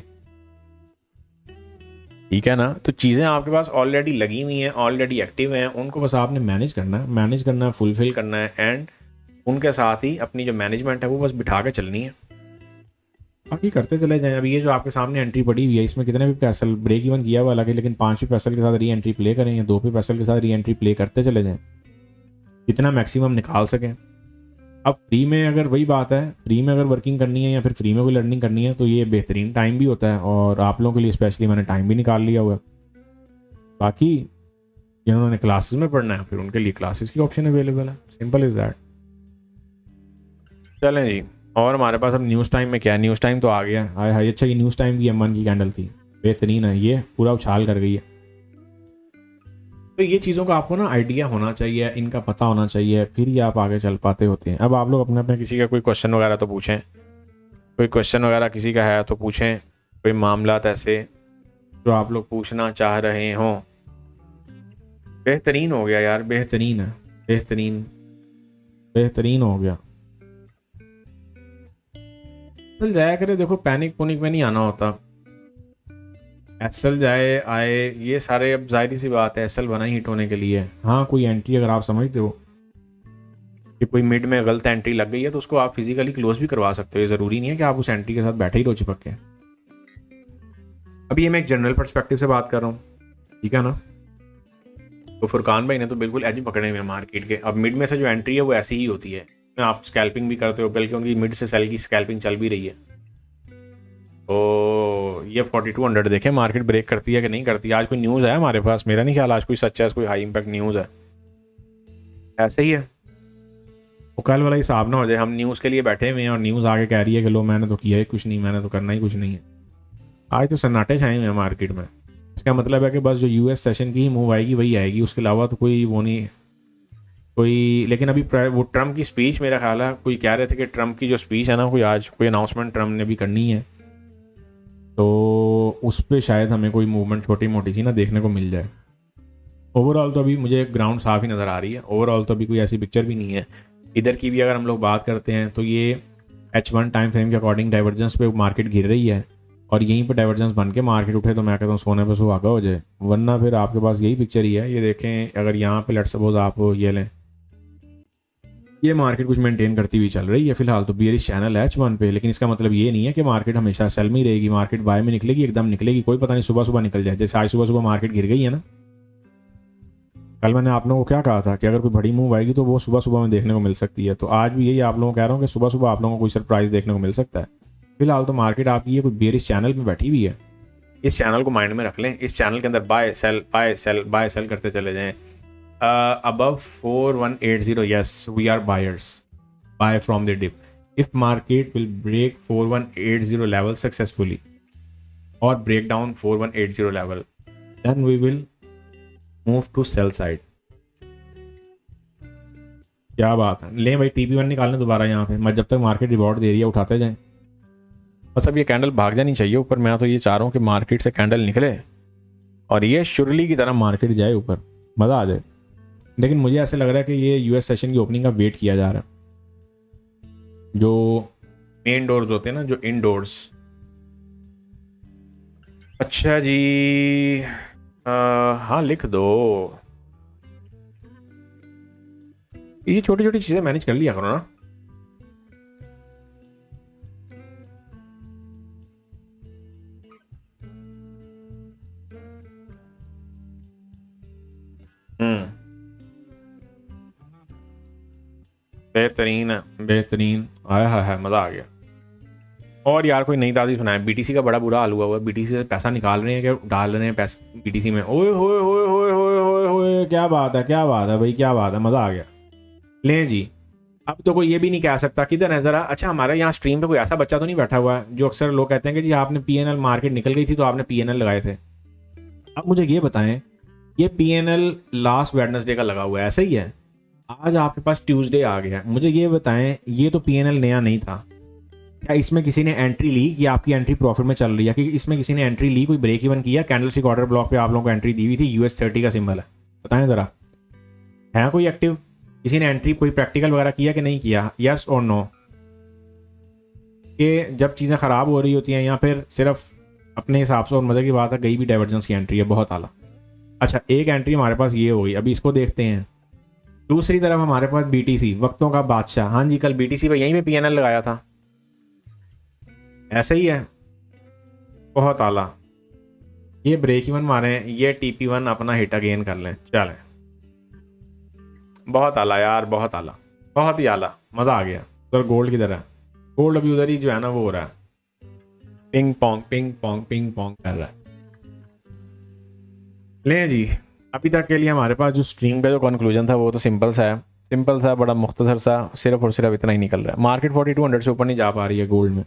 ठीक है ना? तो चीज़ें आपके पास ऑलरेडी लगी हुई हैं, ऑलरेडी एक्टिव हैं, उनको बस आपने मैनेज करना है, मैनेज करना है, फुलफिल करना है, एंड उनके साथ ही अपनी जो मैनेजमेंट है वो बस बिठा के चलनी है, बाकी करते चले जाएं। अभी ये जो आपके सामने एंट्री पड़ी हुई है, इसमें कितने भी पैसल ब्रेक इवन किया हुआ लगे, लेकिन 5वें पैसल के साथ री एंट्री प्ले करें या 2वें पैसल के साथ री एंट्री प्ले करते चले जाएं, जितना मैक्सिमम निकाल सकें। अब फ्री में अगर वही बात है, फ्री में अगर वर्किंग करनी है या फिर फ्री में कोई लर्निंग करनी है, तो ये बेहतरीन टाइम भी होता है, और आप लोगों के लिए स्पेशली मैंने टाइम भी निकाल लिया हुआ है। बाकी जिन्होंने क्लासेस में पढ़ना है, फिर उनके लिए क्लासेस की ऑप्शन अवेलेबल है, सिंपल इज़ दैट। चलें जी, और हमारे पास अब न्यूज़ टाइम में क्या है? न्यूज़ टाइम तो आ गया, हाय हाय। अच्छा, ये न्यूज़ टाइम की M1 की कैंडल थी, बेहतरीन है, ये पूरा उछाल कर गई है। तो ये चीज़ों का आपको ना आइडिया होना चाहिए, इनका पता होना चाहिए, फिर ही आप आगे चल पाते होते हैं। अब आप लोग अपने अपने किसी का कोई क्वेश्चन वगैरह तो पूछें, कोई क्वेश्चन वगैरह किसी का है तो पूछें, कोई मामला ऐसे जो आप लोग पूछना चाह रहे हों। बेहतरीन हो गया यार, बेहतरीन है, बेहतरीन बेहतरीन हो गया। चल जाया करे, देखो पैनिक पुनिक में नहीं आना होता। एसएल जाए आए ये सारे, अब जाहिर सी बात है एसएल बना ही हिट होने के लिए। हाँ कोई एंट्री अगर आप समझते हो कि कोई मिड में गलत एंट्री लग गई है तो उसको आप फिजिकली क्लोज भी करवा सकते हो, ये ज़रूरी नहीं है कि आप उस एंट्री के साथ बैठे ही रहो चिपक के। अभी ये मैं एक जनरल पर्सपेक्टिव से बात कर रहा हूँ, ठीक है ना। तो फुरकान भाई ने तो बिल्कुल एज पकड़े हुए मार्केट के। अब मिड में से जो एंट्री है वो ऐसी ही होती है, आप स्कैल्पिंग भी करते हो बल्कि उनकी मिड से सेल की स्कैल्पिंग चल भी रही है। तो ये 4200 देखें मार्केट ब्रेक करती है कि नहीं करती। आज कोई न्यूज़ है हमारे पास, मेरा नहीं ख्याल आज कोई सच है, कोई हाई इम्पैक्ट न्यूज़ है, ऐसे ही है। वो कल वाला हिसाब ना हो जाए, हम न्यूज़ के लिए बैठे हुए हैं और न्यूज़ आगे कह रही है कि लो मैंने तो किया ही कुछ नहीं, मैंने तो करना ही कुछ नहीं है। आज तो सन्नाटे छाए हुए हैं मार्केट में। इसका मतलब है कि बस जो यूएस सेशन की ही मूव आएगी वही आएगी, उसके अलावा तो कोई वो नहीं कोई। लेकिन अभी वो ट्रम्प की स्पीच, मेरा ख्याल है कोई कह रहे थे कि ट्रम्प की जो स्पीच है ना, कोई आज कोई अनाउंसमेंट ट्रम्प ने भी करनी है, तो उस पर शायद हमें कोई मूवमेंट छोटी मोटी सी ना देखने को मिल जाए। ओवरऑल तो अभी मुझे ग्राउंड साफ ही नज़र आ रही है, ओवरऑल तो अभी कोई ऐसी पिक्चर भी नहीं है। इधर की भी अगर हम लोग बात करते हैं तो ये H1 टाइम फ्रेम के अकॉर्डिंग डाइवर्जेंस पे मार्केट गिर रही है, और यहीं पर डाइवर्जेंस बन के मार्केट उठे तो मैं कहता हूँ सोने पर सुहागा हो जाए, वरना फिर आपके पास यही पिक्चर ही है। ये देखें अगर यहाँ पे लेट सपोज आप ये लें, ये मार्केट कुछ मेंटेन करती हुई चल रही है फिलहाल तो बियरिश चैनल है H1 पे, लेकिन इसका मतलब ये नहीं है कि मार्केट हमेशा सेल में ही रहेगी। मार्केट बाय में निकलेगी, एकदम निकलेगी, कोई पता नहीं सुबह सुबह निकल जाए, जैसे आज सुबह सुबह मार्केट गिर गई है ना। कल मैंने आप लोगों को क्या कहा था कि अगर कोई बड़ी मूव आएगी तो वो सुबह सुबह में देखने को मिल सकती है, तो आज भी यही आप लोगों को कह रहा हूँ कि सुबह सुबह आप लोगों को कोई सरप्राइज देखने को मिल सकता है। फिलहाल तो मार्केट आपकी ये कोई बियरिश चैनल में बैठी हुई है, इस चैनल को माइंड में रख लें। इस चैनल के अंदर buy sell buy sell buy sell करते चले जाएं। Above 4180, yes we are buyers, buy from the dip. If market will break 4180 level successfully or break down 4180 level, then we will move to sell side. क्या बात है, ले भाई TP1 निकालने दोबारा यहाँ पे, मैं जब तक मार्केट रिवॉर्ड दे रही है उठाते जाएं। मतलब ये कैंडल भाग जानी चाहिए ऊपर, मैं तो ये चाह रहा हूँ कि मार्केट से कैंडल निकले और ये शुरली की तरह मार्केट जाए ऊपर, मज़ा आ जाए। लेकिन मुझे ऐसे लग रहा है कि ये यूएस सेशन की ओपनिंग का वेट किया जा रहा है। जो मेन डोर्स होते हैं ना, जो इनडोर्स। अच्छा जी, हाँ लिख दो। ये छोटी छोटी चीजें मैनेज कर लिया करो ना। बेहतरीन है, बेहतरीन, आया है मजा आ गया। और यार कोई नई ताज़ी सुनाए। बीटीसी का बड़ा बुरा हाल हुआ है, बीटीसी से पैसा निकाल रहे हैं कि डाल रहे हैं पैसा बीटीसी में। ओए होए होए होए होए होए होए, क्या बात है, क्या बात है भाई, क्या बात है, मजा आ गया। लें जी, अब तो कोई ये भी नहीं कह सकता किधर है जरा। अच्छा हमारे यहाँ स्ट्रीम पे कोई ऐसा बच्चा तो नहीं बैठा हुआ है जो अक्सर लोग कहते हैं कि जी आपने पीएनएल मार्केट निकल गई थी तो आपने पीएनएल लगाए थे। अब मुझे ये बताएं, ये पीएनएल लास्ट वेडनेसडे का लगा हुआ है, ऐसा ही है। आज आपके पास ट्यूसडे आ गया, मुझे ये बताएं ये तो पीएनएल नया नहीं था, क्या इसमें किसी ने एंट्री ली कि आपकी एंट्री प्रॉफिट में चल रही है, कि इसमें किसी ने एंट्री ली, कोई ब्रेक इवन किया? कैंडलस्टिक ऑर्डर ब्लॉक पे आप लोगों को एंट्री दी हुई थी, US30 का सिंबल है, बताएं जरा, है कोई एक्टिव? किसी ने एंट्री कोई प्रैक्टिकल वगैरह किया कि नहीं किया? यस और नो? कि जब चीज़ें ख़राब हो रही होती हैं या फिर सिर्फ अपने हिसाब से, और मज़े की बात है गई भी डाइवर्जेंस की एंट्री है, बहुत आला। अच्छा एक एंट्री हमारे पास ये हो गई, अभी इसको देखते हैं। दूसरी तरफ हमारे पास बीटीसी, वक्तों का बादशाह, हाँ जी कल बीटीसी पे यहीं पे पीएनएल लगाया था, ऐसे ही है, बहुत आला। ये ब्रेक इवन मारे, ये TP1 अपना हिट अगेन कर लें, चलें, बहुत आला यार, बहुत आला, बहुत ही आला, मज़ा आ गया। उधर गोल्ड किधर है? गोल्ड अभी उधर ही जो है ना वो हो रहा है, ping pong ping pong ping pong कर रहा है। लें जी, अभी तक के लिए हमारे पास जो स्ट्रीम का जो कंक्लूजन था वो तो सिंपल सा है, सिंपल सा, बड़ा मुख्तसर सा, सिर्फ और सिर्फ इतना ही निकल रहा है। मार्केट 4200 से ऊपर नहीं जा पा रही है गोल्ड में,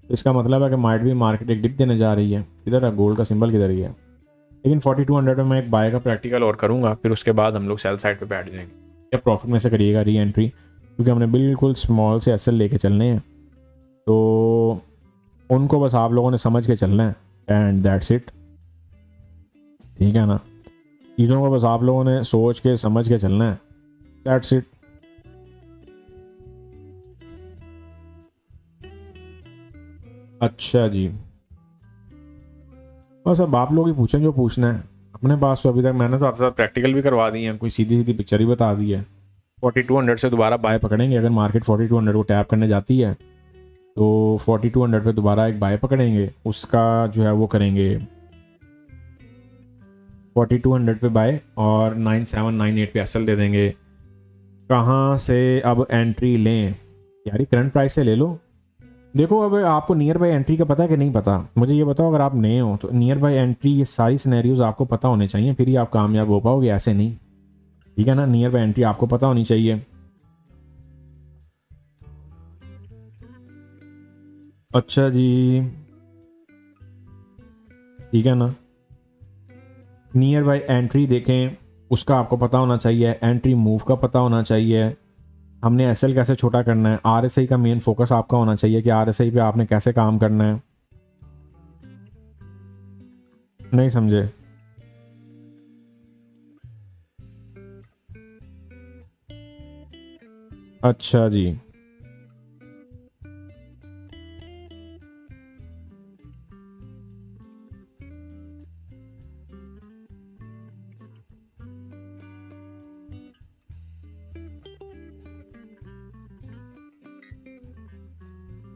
इसका मतलब है कि माइट भी मार्केट एक डिप देने जा रही है। इधर है गोल्ड का सिंबल, किधर ही है। लेकिन 4200 में मैं एक बाय का प्रैक्टिकल और करूंगा, फिर उसके बाद हम लोग सेल साइड पे बैठ जाएंगे। या प्रॉफिट में से करिएगा री एंट्री, क्योंकि हमने बिल्कुल स्मॉल से एसएल लेके चलने हैं, तो उनको बस आप लोगों ने समझ के चलना है, एंड दैट्स इट, ठीक है ना। चीज़ों को बस आप लोगों ने सोच के समझ के चलना है, दैट्स इट। अच्छा जी, बस अब आप लोग ही पूछें जो पूछना है। अपने पास तो अभी तक मैंने तो आपके साथ प्रैक्टिकल भी करवा दी है, कोई सीधी सीधी पिक्चर ही बता दी है। 4200 से दोबारा बाय पकड़ेंगे, अगर मार्केट 4200 को टैप करने जाती है तो 4200 पे दोबारा एक बाय पकड़ेंगे, उसका जो है वो करेंगे 4200 पे बाय और 9798 पे एसएल दे देंगे। कहाँ से अब एंट्री लें यार? ये करंट प्राइस से ले लो। देखो अब आपको नियर बाय एंट्री का पता है कि नहीं पता, मुझे ये बताओ। अगर आप नए हो तो नियर बाय एंट्री ये सारी सिनेरियोज आपको पता होने चाहिए, फिर ही आप कामयाब हो पाओगे, ऐसे नहीं। ठीक है ना, नियर बाय एंट्री आपको पता होनी चाहिए। अच्छा जी, ठीक है ना। नियर बाय एंट्री देखें, उसका आपको पता होना चाहिए। एंट्री मूव का पता होना चाहिए। हमने एसएल कैसे छोटा करना है, आरएसआई का मेन फोकस आपका होना चाहिए कि आरएसआई पे आपने कैसे काम करना है। नहीं समझे? अच्छा जी,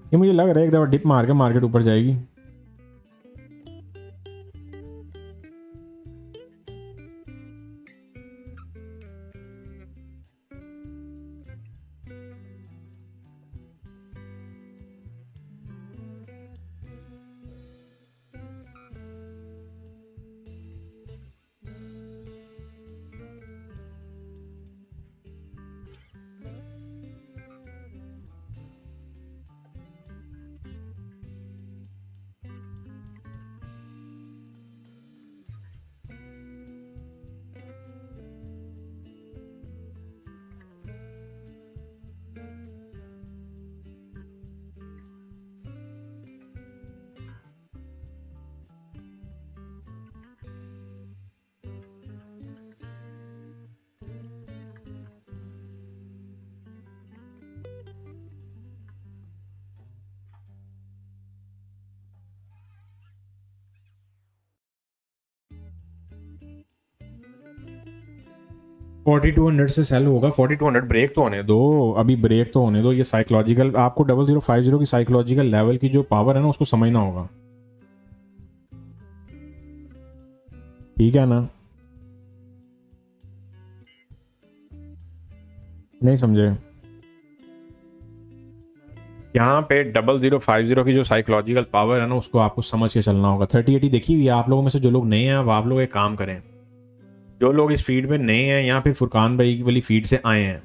ये मुझे लग रहा है एक दफ़ा डिप मार के मार्केट ऊपर जाएगी। फोर्टी टू हंड्रेड से सेल होगा। 4200 ब्रेक तो होने दो, अभी ब्रेक तो होने दो। ये साइकोलॉजिकल, आपको 0050 की साइकोलॉजिकल लेवल की जो पावर है ना उसको समझना होगा। ठीक है ना, नहीं समझे? यहाँ पे 0050 की जो साइकोलॉजिकल पावर है ना उसको आपको समझ के चलना होगा। 3080 देखी हुई है आप लोगों में से जो लोग नए हैं, अब आप लोग एक काम करें, जो लोग इस फीड में नए हैं या फिर फुरकान भाई की वाली फीड से आए हैं,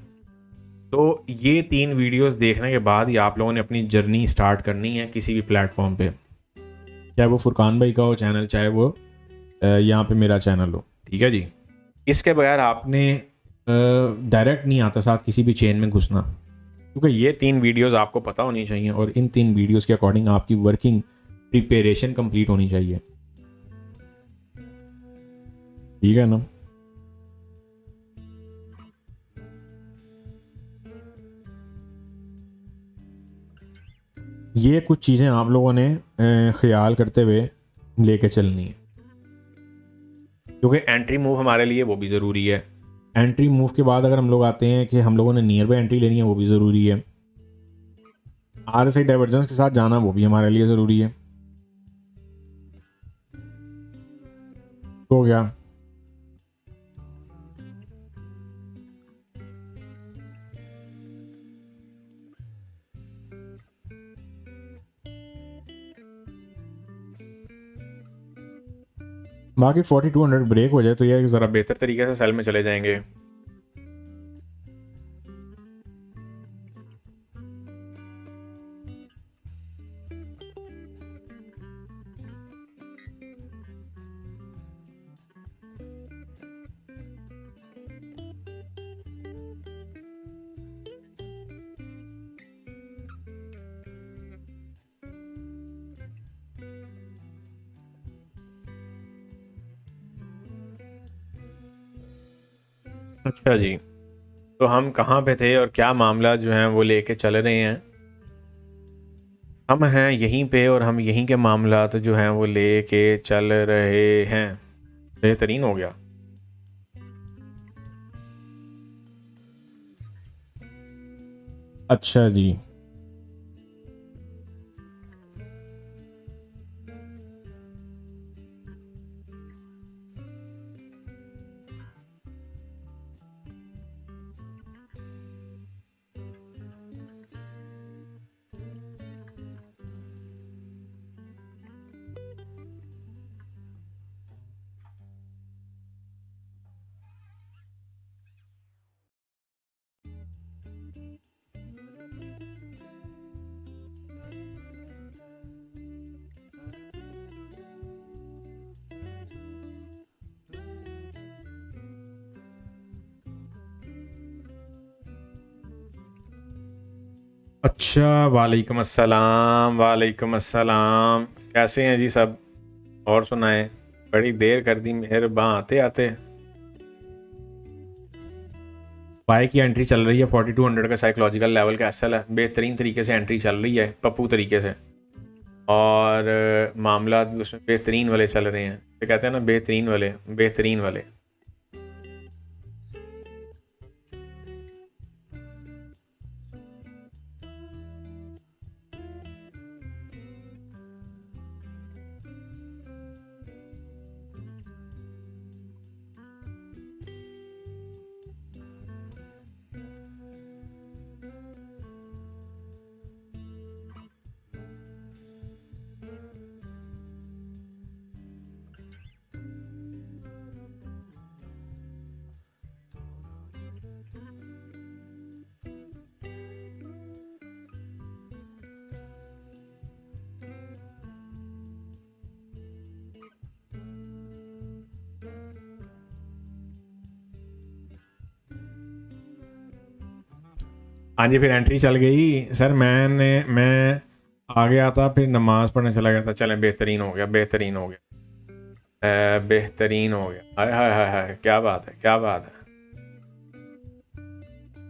तो ये 3 वीडियोस देखने के बाद ही आप लोगों ने अपनी जर्नी स्टार्ट करनी है किसी भी प्लेटफॉर्म पे, चाहे वो फुरकान भाई का हो चैनल, चाहे वो यहाँ पे मेरा चैनल हो। ठीक है जी, इसके बगैर आपने डायरेक्ट नहीं आता साथ किसी भी चेन में घुसना, क्योंकि ये 3 वीडियोस आपको पता होनी चाहिए और इन 3 वीडियोस के अकॉर्डिंग आपकी वर्किंग प्रिपरेशन कंप्लीट होनी चाहिए। ठीक है ना, ये कुछ चीज़ें आप लोगों ने ख्याल करते हुए लेके चलनी है, क्योंकि एंट्री मूव हमारे लिए वो भी ज़रूरी है। एंट्री मूव के बाद अगर हम लोग आते हैं कि हम लोगों ने नियर बाय एंट्री लेनी है, वो भी ज़रूरी है। आरएसआई डाइवर्जेंस के साथ जाना वो भी हमारे लिए ज़रूरी है। हो गया। बाकी 4200 ब्रेक हो जाए तो ये ज़रा बेहतर तरीके से सेल में चले जाएंगे। अच्छा जी, तो हम कहाँ पे थे और क्या मामला जो है वो लेके चल रहे हैं। हम हैं यहीं पे और हम यहीं के मामलात जो हैं वो लेके चल रहे हैं। बेहतरीन हो गया। अच्छा जी। अच्छा, वालेकुम अस्सलाम, वालेकुम अस्सलाम। कैसे हैं जी सब? और सुनाएं। बड़ी देर कर दी मेहरबान आते आते। बाई की एंट्री चल रही है 4200 का साइकोलॉजिकल लेवल का एसएल है। बेहतरीन तरीके से एंट्री चल रही है, पप्पू तरीके से। और मामला भी उसमें बेहतरीन वाले चल रहे हैं। तो कहते हैं ना, बेहतरीन वाले, बेहतरीन वाले। हाँ जी, फिर एंट्री चल गई सर। मैं आ गया था, फिर नमाज पढ़ने चला गया था। चलें, बेहतरीन हो गया, बेहतरीन हो गया, बेहतरीन हो गया। हाय हाय हाय हाय, क्या बात है, क्या बात है।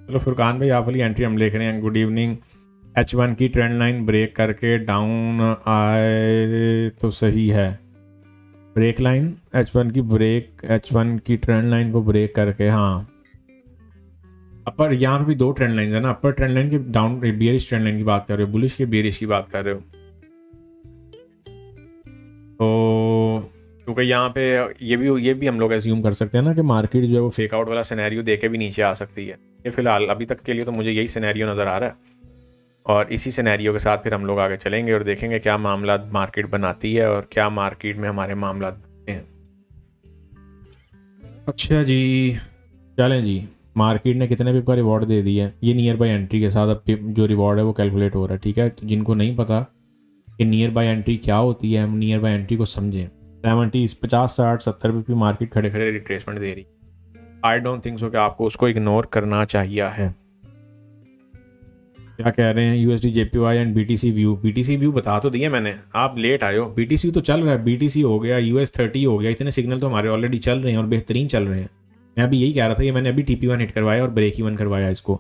चलो फुरकान भाई, आप वाली एंट्री हम लिख रहे हैं। Good evening. H1 की ट्रेंड लाइन ब्रेक करके डाउन आए तो सही है। ब्रेक लाइन H1 की, ब्रेक H1 की ट्रेंड लाइन को ब्रेक करके, हाँ। अपर, यहाँ पे भी दो ट्रेंड लाइन है ना। अपर ट्रेंड लाइन की, डाउन बियरिश ट्रेंड लाइन की बात कर रहे हो, बुलिश की बेरिश की बात कर रहे हो। तो क्योंकि यहाँ पे ये भी हम लोग एज्यूम कर सकते हैं ना कि मार्केट जो है वो फेक आउट वाला सिनेरियो देके भी नीचे आ सकती है। ये फिलहाल अभी तक के लिए तो मुझे यही सिनेरियो नज़र आ रहा है, और इसी सिनेरियो के साथ फिर हम लोग आगे चलेंगे और देखेंगे क्या मामला मार्केट बनाती है और क्या मार्केट में हमारे मामला बनते हैं। अच्छा जी, चलें जी। मार्केट ने कितने पिप का रिवॉर्ड दे दिया है, ये नियर बाई एंट्री के साथ अब पिप जो रिवॉर्ड है वो कैलकुलेट हो रहा है। ठीक है, तो जिनको नहीं पता कि नियर बाई एंट्री क्या होती है, हम नियर बाई एंट्री को समझें। 70, 50, 60, 70 पिप की मार्केट खड़े खड़े रिट्रेसमेंट दे रही। आई डोंट थिंक सो कि आपको उसको इग्नोर करना चाहिए है। क्या कह रहे हैं USD JPY and BTC view? BTC view बता तो दिए मैंने, आप लेट आए हो। बीटीसी तो चल रहा है, बीटीसी हो गया, US30 हो गया। इतने सिग्नल तो हमारे ऑलरेडी चल रहे हैं और बेहतरीन चल रहे हैं। मैं अभी यही कह रहा था कि मैंने अभी TP1 हिट करवाया और ब्रेक इवन करवाया इसको।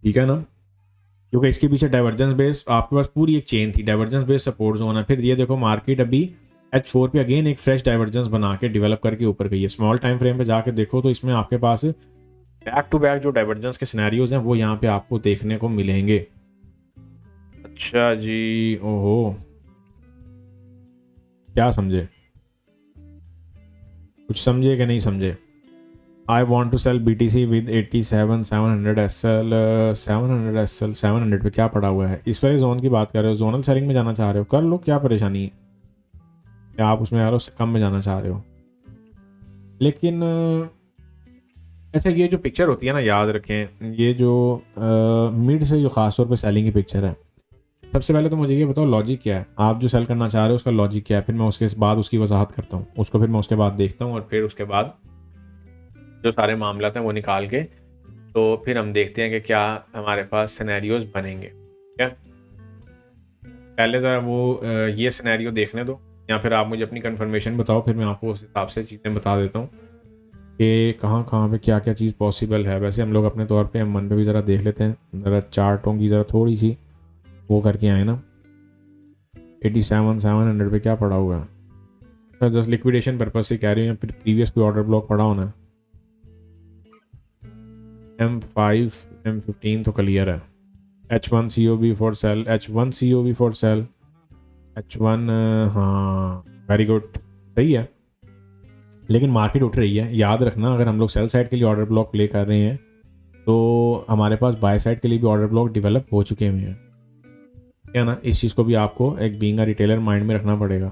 ठीक है ना, क्योंकि इसके पीछे डाइवर्जेंस बेस, आपके पास पूरी एक चेन थी, डाइवर्जेंस बेस सपोर्ट जोन है। फिर ये देखो मार्केट अभी H4 पे अगेन एक फ्रेश डाइवर्जेंस बना के डेवलप करके ऊपर गई है। स्मॉल टाइम फ्रेम पे जाके देखो तो इसमें आपके पास बैक टू बैक जो डाइवर्जेंस के सिनेरियोज हैं वो यहाँ पे आपको देखने को मिलेंगे। अच्छा जी, ओहो, क्या समझे? कुछ समझे कि नहीं समझे? I want to sell BTC with 87,700 SL। 700 SL 700 पे क्या पड़ा हुआ है? इस वाले जोन की बात कर रहे हो, जोनल सेलिंग में जाना चाह रहे हो, कर लो, क्या परेशानी है? क्या आप उसमें यार उससे कम में जाना चाह रहे हो? लेकिन अच्छा, ये जो पिक्चर होती है ना, याद रखें, ये जो मिड से जो ख़ास तौर पे सेलिंग की पिक्चर है, सबसे पहले तो मुझे ये बताओ लॉजिक क्या है, आप जो सेल करना चाह रहे हो उसका लॉजिक क्या है। फिर मैं उसके बाद उसकी वजाहत करता हूँ उसको, फिर मैं उसके बाद देखता हूँ, और फिर उसके बाद जो सारे मामला हैं वो निकाल के तो फिर हम देखते हैं कि क्या हमारे पास सिनेरियोज बनेंगे। क्या पहले ज़रा वो ये सिनेरियो देखने दो, या फिर आप मुझे अपनी कंफर्मेशन बताओ, फिर मैं आपको उस हिसाब से चीज़ें बता देता हूँ कि कहाँ कहाँ पे क्या क्या चीज़ पॉसिबल है। वैसे हम लोग अपने तौर पे M1 पे भी ज़रा देख लेते हैं, ज़रा चार्टों की ज़रा थोड़ी सी वो करके आए ना, 87,700 पे क्या पड़ा हुआ है सर? जस्ट लिक्विडेशन पर्पज से कह रहे हैं, फिर प्रीवियस कोई ऑर्डर ब्लॉक पड़ा होना। M5 M15 तो क्लियर है। H1 COB for sale, H1 COB for sale, H1 हाँ वेरी गुड, सही है। लेकिन मार्केट उठ रही है, याद रखना अगर हम लोग सेल साइड के लिए ऑर्डर ब्लॉक प्ले कर रहे हैं तो हमारे पास बाय साइड के लिए भी ऑर्डर ब्लॉक डेवलप हो चुके हुए हैं, क्या ना? इस चीज़ को भी आपको एक बीइंग अ रिटेलर माइंड में रखना पड़ेगा।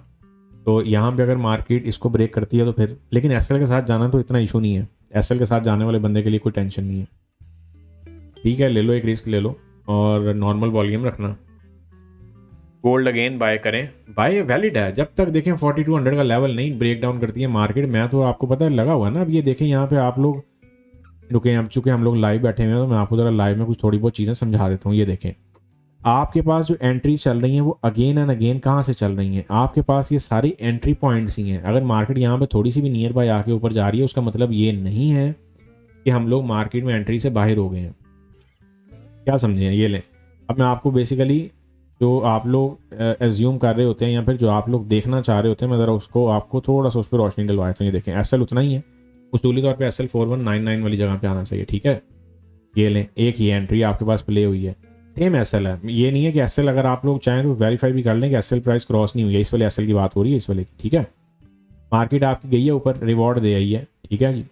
तो यहाँ पे अगर मार्केट इसको ब्रेक करती है तो फिर, लेकिन एसएल के साथ जाना तो इतना इशू नहीं है, एसएल के साथ जाने वाले बंदे के लिए कोई टेंशन नहीं है। ठीक है, ले लो, एक रिस्क ले लो और नॉर्मल वॉल्यूम रखना। गोल्ड अगेन बाय करें, बाय वैलिड है जब तक देखें 4200 का लेवल नहीं ब्रेक डाउन करती है मार्केट। मैं तो आपको पता है लगा हुआ ना, अब ये देखें यहाँ पे आप लोग रुके, अब चूंकि हम लोग लाइव बैठे हुए हैं तो मैं आपको ज़रा लाइव में कुछ थोड़ी बहुत चीज़ें समझा देता हूँ। ये देखें, आपके पास जो एंट्री चल रही हैं वो अगेन एंड अगेन कहाँ से चल रही हैं? आपके पास ये सारी एंट्री पॉइंट्स ही हैं। अगर मार्केट यहाँ पे थोड़ी सी भी नियर बाय आके ऊपर जा रही है उसका मतलब ये नहीं है कि हम लोग मार्केट में एंट्री से बाहर हो गए हैं। क्या समझे? ये लें, अब मैं आपको बेसिकली जो आप लोग एज्यूम कर रहे होते हैं या फिर जो आप लोग देखना चाह रहे होते हैं, मैं ज़रा उसको आपको थोड़ा सा उस पर रोशनी डलवाया था। ये देखें, एसएल उतना ही है, उसूली तौर पे SL 4199 वाली जगह पे आना चाहिए। ठीक है, ये लें, एक ही एंट्री आपके पास प्ले हुई है, सेम एसएल है। ये नहीं है कि एसएल अगर आप लोग चाहें तो वेरीफाई भी कर लें कि एसएल प्राइस क्रॉस नहीं हुई है। इस वाले एसएल की बात हो रही है, इस वाले की। ठीक है, मार्केट आपकी गई है ऊपर, रिवॉर्ड दे आई है। ठीक है जी,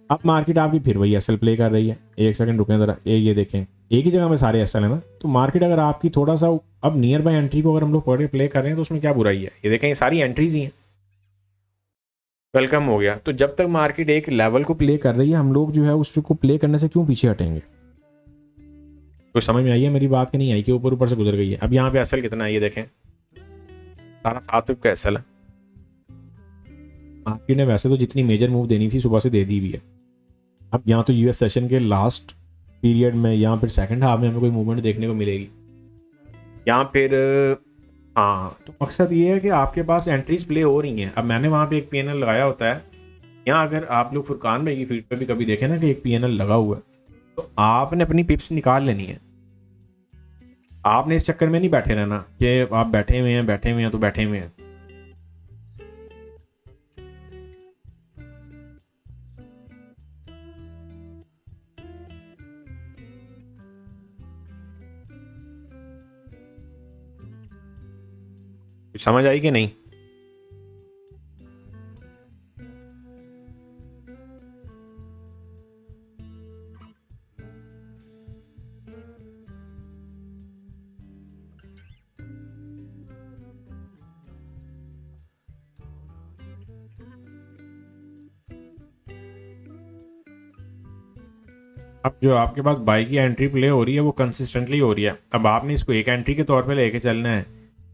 अब मार्केट आपकी फिर वही एसएल प्ले कर रही है। एक सेकंड रुकें ज़रा, ये देखें, एक ही जगह में सारे एसएल है ना, तो मार्केट अगर आपकी थोड़ा सा अब नियर बाय एंट्री को अगर हम लोग पढ़ प्ले कर रहे हैं तो उसमें क्या बुराई है? ये देखें, ये सारी एंट्रीज ही हैं, वेलकम हो गया। तो जब तक मार्केट एक लेवल को प्ले कर रही है हम लोग जो है उसको प्ले करने से क्यों पीछे हटेंगे? तो समझ में आई है मेरी बात कि नहीं आई, कि ऊपर ऊपर से गुजर गई है? अब यहाँ पे एसएल कितना है ये देखें, सारा 7 का एसएल है। मार्केट ने वैसे तो जितनी मेजर मूव देनी थी सुबह से दे दी भी है। अब यहाँ तो यूएस सेशन के लास्ट पीरियड में या फिर सेकंड हाफ में हमें कोई मूवमेंट देखने को मिलेगी यहाँ फिर। हाँ, तो मकसद ये है कि आपके पास एंट्रीज प्ले हो रही हैं। अब मैंने वहाँ पे एक पीएनएल लगाया होता है, यहाँ अगर आप लोग फुरकान भाई की फीड पे भी कभी देखें ना कि एक पीएनएल लगा हुआ है, तो आपने अपनी पिप्स निकाल लेनी है। आपने इस चक्कर में नहीं बैठे रहना कि आप बैठे हुए हैं बैठे हुए हैं तो बैठे हुए हैं। कुछ समझ आई कि नहीं? अब जो आपके पास बाई की एंट्री प्ले हो रही है वो कंसिस्टेंटली हो रही है। अब आपने इसको एक एंट्री के तौर पे लेके चलना है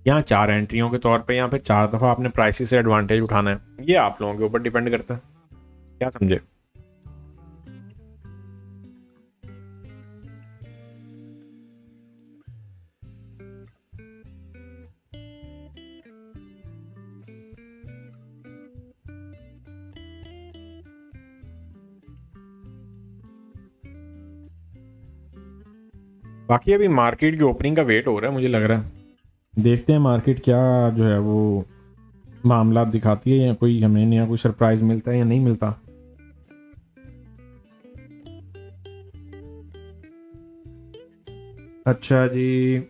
या 4 एंट्रियों के तौर पे, या फिर 4 दफ़ा आपने प्राइसेस से एडवांटेज उठाना है, ये आप लोगों के ऊपर डिपेंड करता है। क्या समझे? बाकी अभी मार्केट की ओपनिंग का वेट हो रहा है, मुझे लग रहा है। देखते हैं मार्केट क्या जो है वो मामला दिखाती है, या कोई हमें नया कोई सरप्राइज मिलता है या नहीं मिलता। अच्छा जी,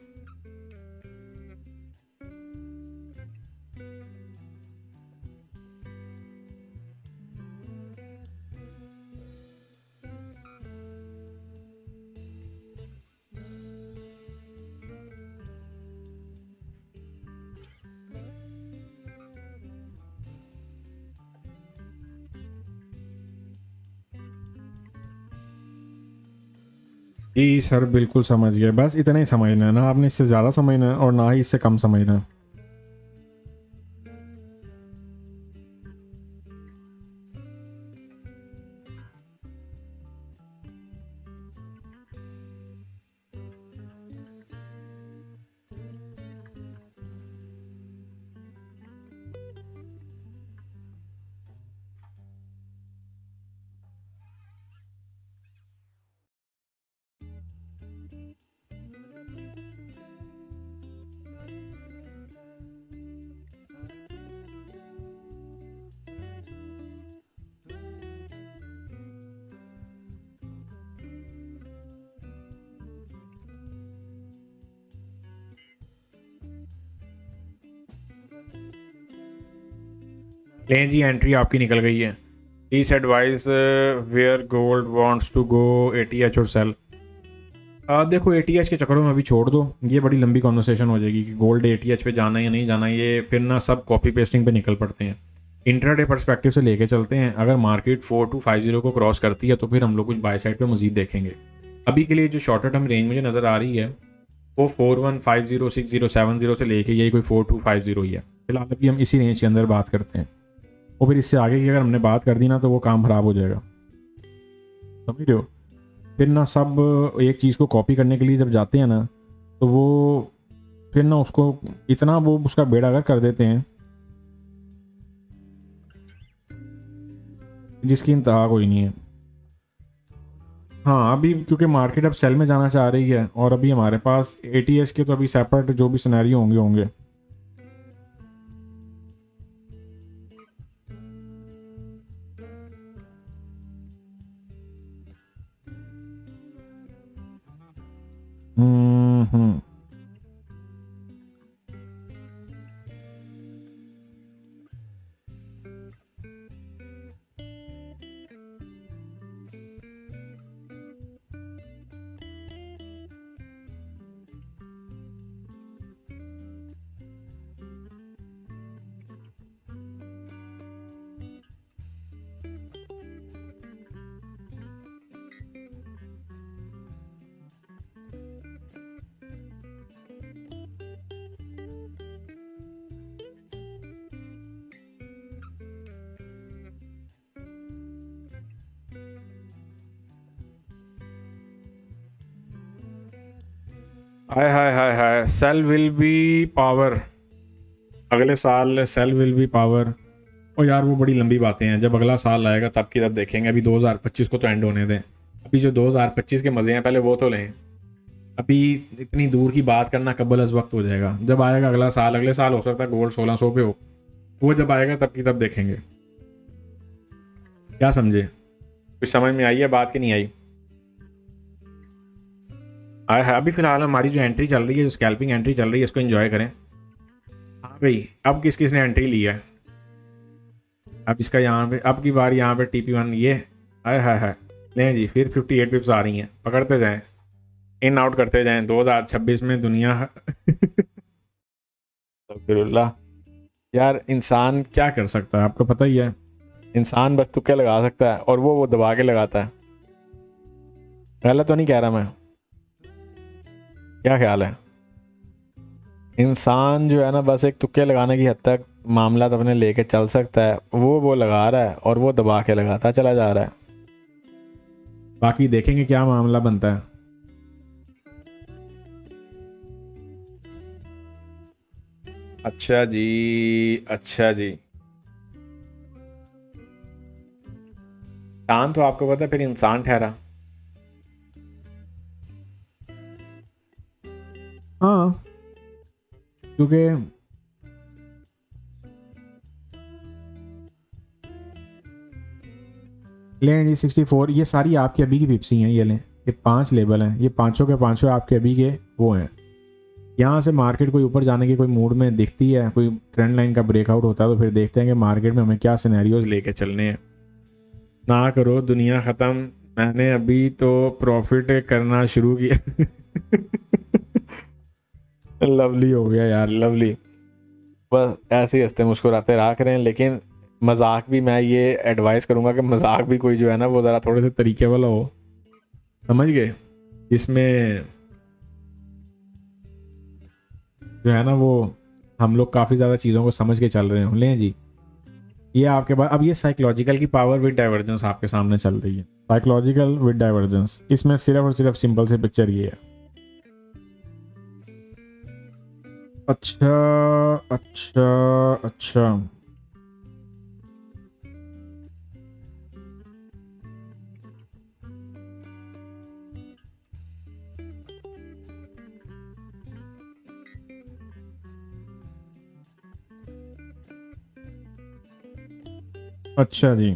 जी सर बिल्कुल समझ गए, बस इतना ही समझना है ना आपने, इससे ज़्यादा समझना है और ना ही इससे कम समझना है। लें जी, एंट्री आपकी निकल गई है। Please advise where gold wants to go, ATH और सेल। देखो एटीएच के चक्करों में अभी छोड़ दो, ये बड़ी लंबी कॉन्वर्सेशन हो जाएगी कि गोल्ड एटीएच पे जाना है या नहीं जाना, ये फिर ना सब कॉपी पेस्टिंग पे निकल पड़ते हैं। इंट्राडे पर्सपेक्टिव से लेके चलते हैं, अगर मार्केट 4250 को क्रॉस करती है तो फिर हम लोग कुछ बाय साइड पे मजीद देखेंगे। अभी के लिए जो शॉर्टर टर्म रेंज मुझे नज़र आ रही है वो 41506070 से लेके यही कोई 4250 ही है। फिलहाल अभी हम इसी रेंज के अंदर बात करते हैं, और फिर इससे आगे की अगर हमने बात कर दी ना तो वो काम ख़राब हो जाएगा, समझ रहे हो। फिर ना सब एक चीज़ को कॉपी करने के लिए जब जाते हैं ना तो वो फिर ना उसको इतना वो उसका बेड़ा गर्क कर देते हैं जिसकी इंतहा कोई नहीं है। हाँ अभी क्योंकि मार्केट अब सेल में जाना चाह रही है, और अभी हमारे पास एटीएस के तो अभी सेपरेट जो भी सिनेरियो होंगे होंगे। हम्म। हाय हाय हाय हाय, सेल विल बी पावर, अगले साल सेल विल बी पावर। और यार वो बड़ी लंबी बातें हैं, जब अगला साल आएगा तब की तब देखेंगे, अभी 2025 को तो एंड होने दें। अभी जो 2025 के मज़े हैं पहले वो तो लें। अभी इतनी दूर की बात करना कबल अज वक्त हो जाएगा, जब आएगा अगला साल, अगले साल हो सकता है गोल्ड 1600 पे हो, वो जब आएगा तब की तब देखेंगे। क्या समझे, कुछ समझ में आई है बात की नहीं आई? आया है। अभी फिलहाल हमारी जो एंट्री चल रही है, जो स्कैल्पिंग एंट्री चल रही है, इसको एंजॉय करें। हाँ भाई, अब किस किस ने एंट्री ली है, अब इसका यहाँ पे अब की बार यहाँ पे TP1 ये आया है। लें जी, फिर 58 पिप्स आ रही हैं, पकड़ते जाएं, इन आउट करते जाएं। 2026 में दुनिया अल्हम्दुलिल्लाह। यार इंसान क्या कर सकता है, आपको पता ही है, इंसान बस तुक्के लगा सकता है, और वो दबा के लगाता है। गलत तो नहीं कह रहा मैं, क्या ख्याल है? इंसान जो है ना बस एक तुक्के लगाने की हद तक मामला तो अपने लेके चल सकता है, वो लगा रहा है और वो दबा के लगाता चला जा रहा है। बाकी देखेंगे क्या मामला बनता है। अच्छा जी, अच्छा जी। इंसान तो आपको पता है फिर इंसान ठहरा। हाँ क्योंकि लें जी 64, ये सारी आपकी अभी की पिप्सी हैं, ये लें, ये 5 लेबल हैं, ये पांचों के पांचों आपके अभी के वो हैं। यहाँ से मार्केट कोई ऊपर जाने की कोई मूड में दिखती है, कोई ट्रेंड लाइन का ब्रेकआउट होता है तो फिर देखते हैं कि मार्केट में हमें क्या सिनेरियोज लेके चलने हैं। ना करो दुनिया ख़त्म, मैंने अभी तो प्रॉफिट करना शुरू किया। लवली हो गया यार, लवली। बस ऐसे ही हंसते मुस्कुराते रहा करें, लेकिन मजाक भी मैं ये एडवाइस करूंगा कि मजाक भी कोई जो है ना वो ज़रा थोड़े से तरीके वाला हो, समझ गए, जिसमें जो है ना वो हम लोग काफ़ी ज़्यादा चीज़ों को समझ के चल रहे हों। लें जी, ये आपके पास अब ये साइकोलॉजिकल की पावर विद डाइवर्जेंस आपके सामने चल रही है, साइकोलॉजिकल विद डाइवर्जेंस, इसमें सिर्फ और सिर्फ सिंपल सी पिक्चर ये है। अच्छा अच्छा अच्छा। अच्छा जी।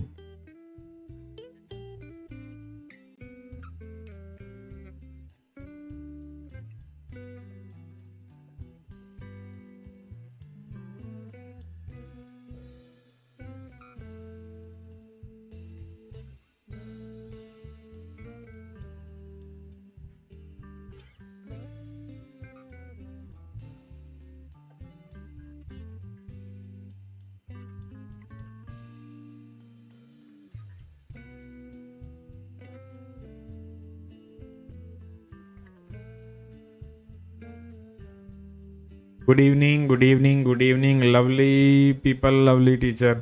Good evening, good evening, good evening, lovely people, lovely teacher.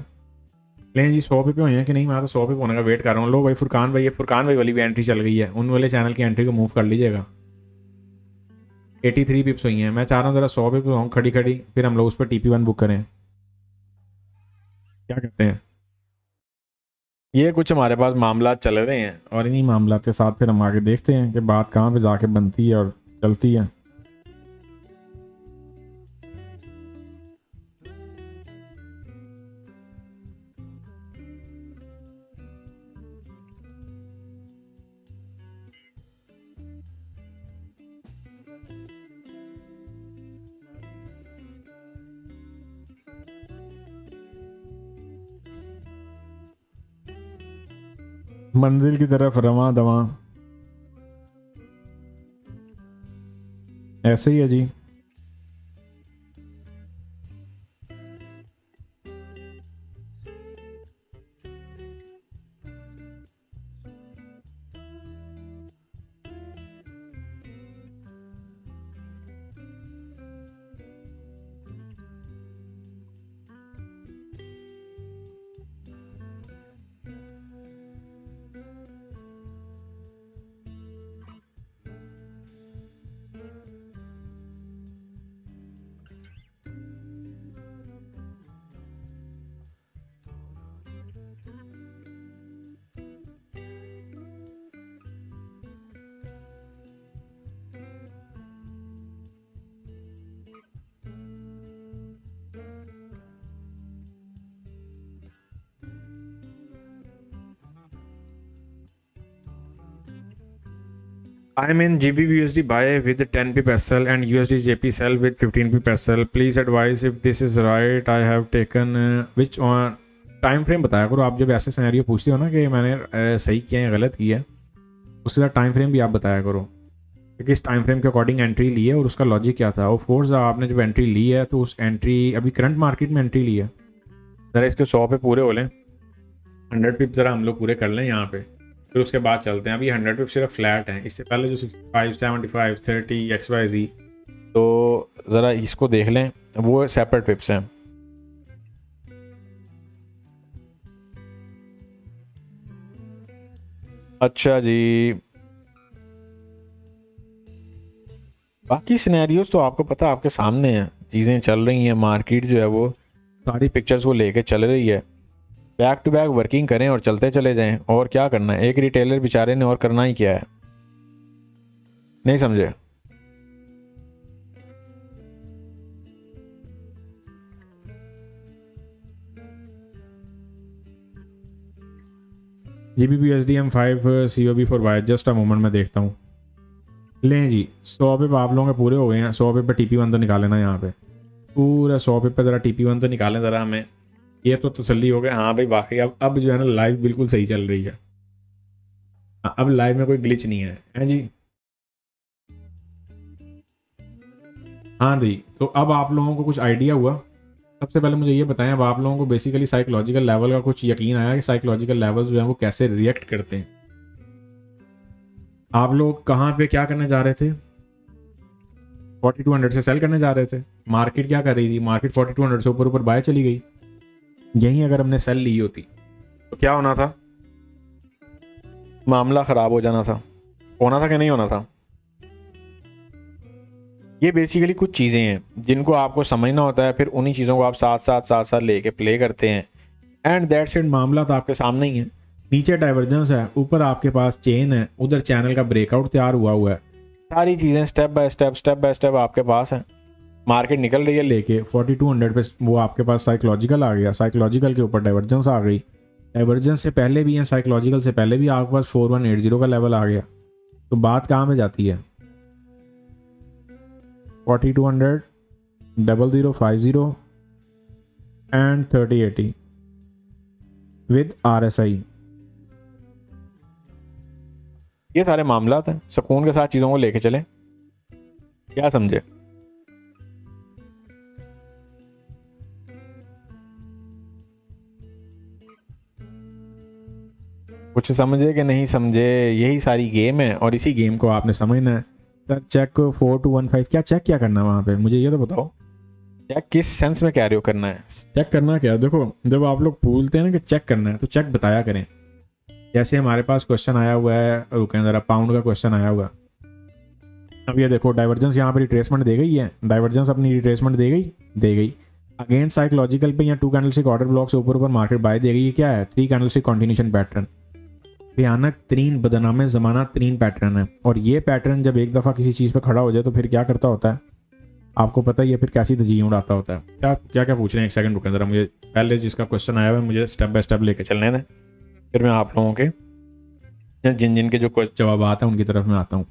लें जी 100 पे हुए हैं कि नहीं? मैं तो 100 पे होने का वेट कर रहा हूँ। लो भाई फुरकान भाई, ये फुरकान भाई वाली भी एंट्री चल गई है, उन वाले चैनल की एंट्री को मूव कर लीजिएगा। 83 पिप्स हुई हैं। मैं चाह रहा हूँ ज़रा 100 पे हूँ खड़ी खड़ी, फिर हम लोग उस पर TP1 बुक करें। क्या कहते हैं? ये कुछ हमारे पास मामला चल रहे हैं और इन्हीं मामला के साथ फिर हम आगे देखते हैं कि बात कहाँ पे जाके बनती है और चलती है। मंजिल की तरफ रवां दवां, ऐसे ही है जी। I'm in GBP/USD buy with 10 pip SL and USD JP sell with 15 pip SL. Please advise if this is right. I have taken which on time frame बताया करो आप जब ऐसे सिनेरियो पूछते हो ना कि मैंने सही किया या गलत किया, उसके साथ टाइम फ्रेम भी आप बताया करो कि किस टाइम फ्रेम के अकॉर्डिंग एंट्री ली है और उसका लॉजिक क्या था। ऑफ कोर्स आपने जब एंट्री ली है तो उस एंट्री अभी करंट मार्केट में एंट्री ली है, ज़रा इसके 100 पे पूरे हो लें, 100 पिप ज़रा हम लोग पूरे कर लें यहाँ पे, फिर उसके बाद चलते हैं। अभी 100 पिप सिर्फ फ्लैट हैं, इससे पहले जो 65, 75, 30 XYZ, तो ज़रा इसको देख लें, वो सेपरेट पिप्स हैं। अच्छा जी, बाकी सिनेरियोज तो आपको पता आपके सामने हैं, चीज़ें चल रही हैं, मार्केट जो है वो सारी पिक्चर्स को लेके चल रही है। बैक टू बैक वर्किंग करें और चलते चले जाएं, और क्या करना है। एक रिटेलर बेचारे ने और करना ही क्या है, नहीं समझे? GBP/USD M5 COB for buy, just a moment में देखता हूँ। लें जी 100 पे आप लोगों के पूरे हो गए हैं। 100 पे TP1 तो निकाले ना यहाँ पे, पूरा 100 पे ज़रा TP1 तो निकालें ज़रा हमें, ये तो तसल्ली हो गया। हाँ भाई वाकई अब जो है ना लाइव बिल्कुल सही चल रही है। अब लाइव में कोई ग्लिच नहीं है जी। हाँ जी, तो अब आप लोगों को कुछ आइडिया हुआ। सबसे पहले मुझे ये बताएं, अब आप लोगों को बेसिकली साइकोलॉजिकल लेवल का कुछ यकीन आया कि साइकोलॉजिकल लेवल जो है वो कैसे रिएक्ट करते हैं? आप लोग कहाँ पे क्या करने जा रहे थे? 4200 से सेल करने जा रहे थे। मार्केट क्या कर रही थी? मार्केट 4200 से ऊपर ऊपर बाय चली गई। यहीं अगर हमने सेल ली होती तो क्या होना था? मामला ख़राब हो जाना था। होना था कि नहीं होना था? ये बेसिकली कुछ चीज़ें हैं जिनको आपको समझना होता है, फिर उन्हीं चीज़ों को आप साथ साथ लेके प्ले करते हैं, एंड दैट्स इट। मामला तो आपके सामने ही है। नीचे डाइवर्जेंस है, ऊपर आपके पास चेन है, उधर चैनल का ब्रेकआउट तैयार हुआ है। सारी चीज़ें स्टेप बाय स्टेप आपके पास हैं। मार्केट निकल रही है लेके 4200 पे, वो आपके पास साइकोलॉजिकल आ गया, साइकोलॉजिकल के ऊपर डाइवर्जेंस आ गई, डाइवर्जेंस से पहले भी है, साइकोलॉजिकल से पहले भी आपके पास 4180 का लेवल आ गया। तो बात कहाँ पे जाती है? 4200, 0050 एंड 3080 विद RSI। ये सारे मामला हैं, सुकून के साथ चीज़ों को लेके चलें। क्या समझे? कुछ समझे कि नहीं समझे? यही सारी गेम है और इसी गेम को आपने समझना है। सर चेक 4215 क्या चेक क्या करना है वहाँ पे, मुझे ये तो बताओ। चेक किस सेंस में कह रहे हो करना है? चेक करना क्या है, देखो जब आप लोग पूछते हैं ना कि चेक करना है तो चेक बताया करें। जैसे हमारे पास क्वेश्चन आया हुआ है, रुकें ज़रा, पाउंड का क्वेश्चन आया हुआ। अब ये देखो डाइवर्जेंस यहाँ पर रिट्रेसमेंट दे गई है, डाइवर्जेंस अपनी रिट्रेसमेंट दे गई अगेन साइकोलॉजिकल पे या 2 कैंडलस्टिक ऑर्डर ब्लॉक से ऊपर ऊपर मार्केट बाय दे गई। ये क्या है? 3 कैंडलस्टिक कॉन्टिन्यूशन पैटर्न, भयानक तरीन बदनामे ज़माना तरीन पैटर्न है। और ये पैटर्न जब एक दफ़ा किसी चीज़ पे खड़ा हो जाए तो फिर क्या करता होता है आपको पता ही है, फिर कैसी तजीह उड़ाता होता है। क्या क्या क्या पूछ रहे हैं, एक सेकंड रुकें ज़रा, मुझे पहले जिसका क्वेश्चन आया हुआ है मुझे स्टेप बाय स्टेप लेके चलने दें, फिर मैं आप लोगों के जिन जिन के जो जवाब हैं उनकी तरफ मैं आता हूँ।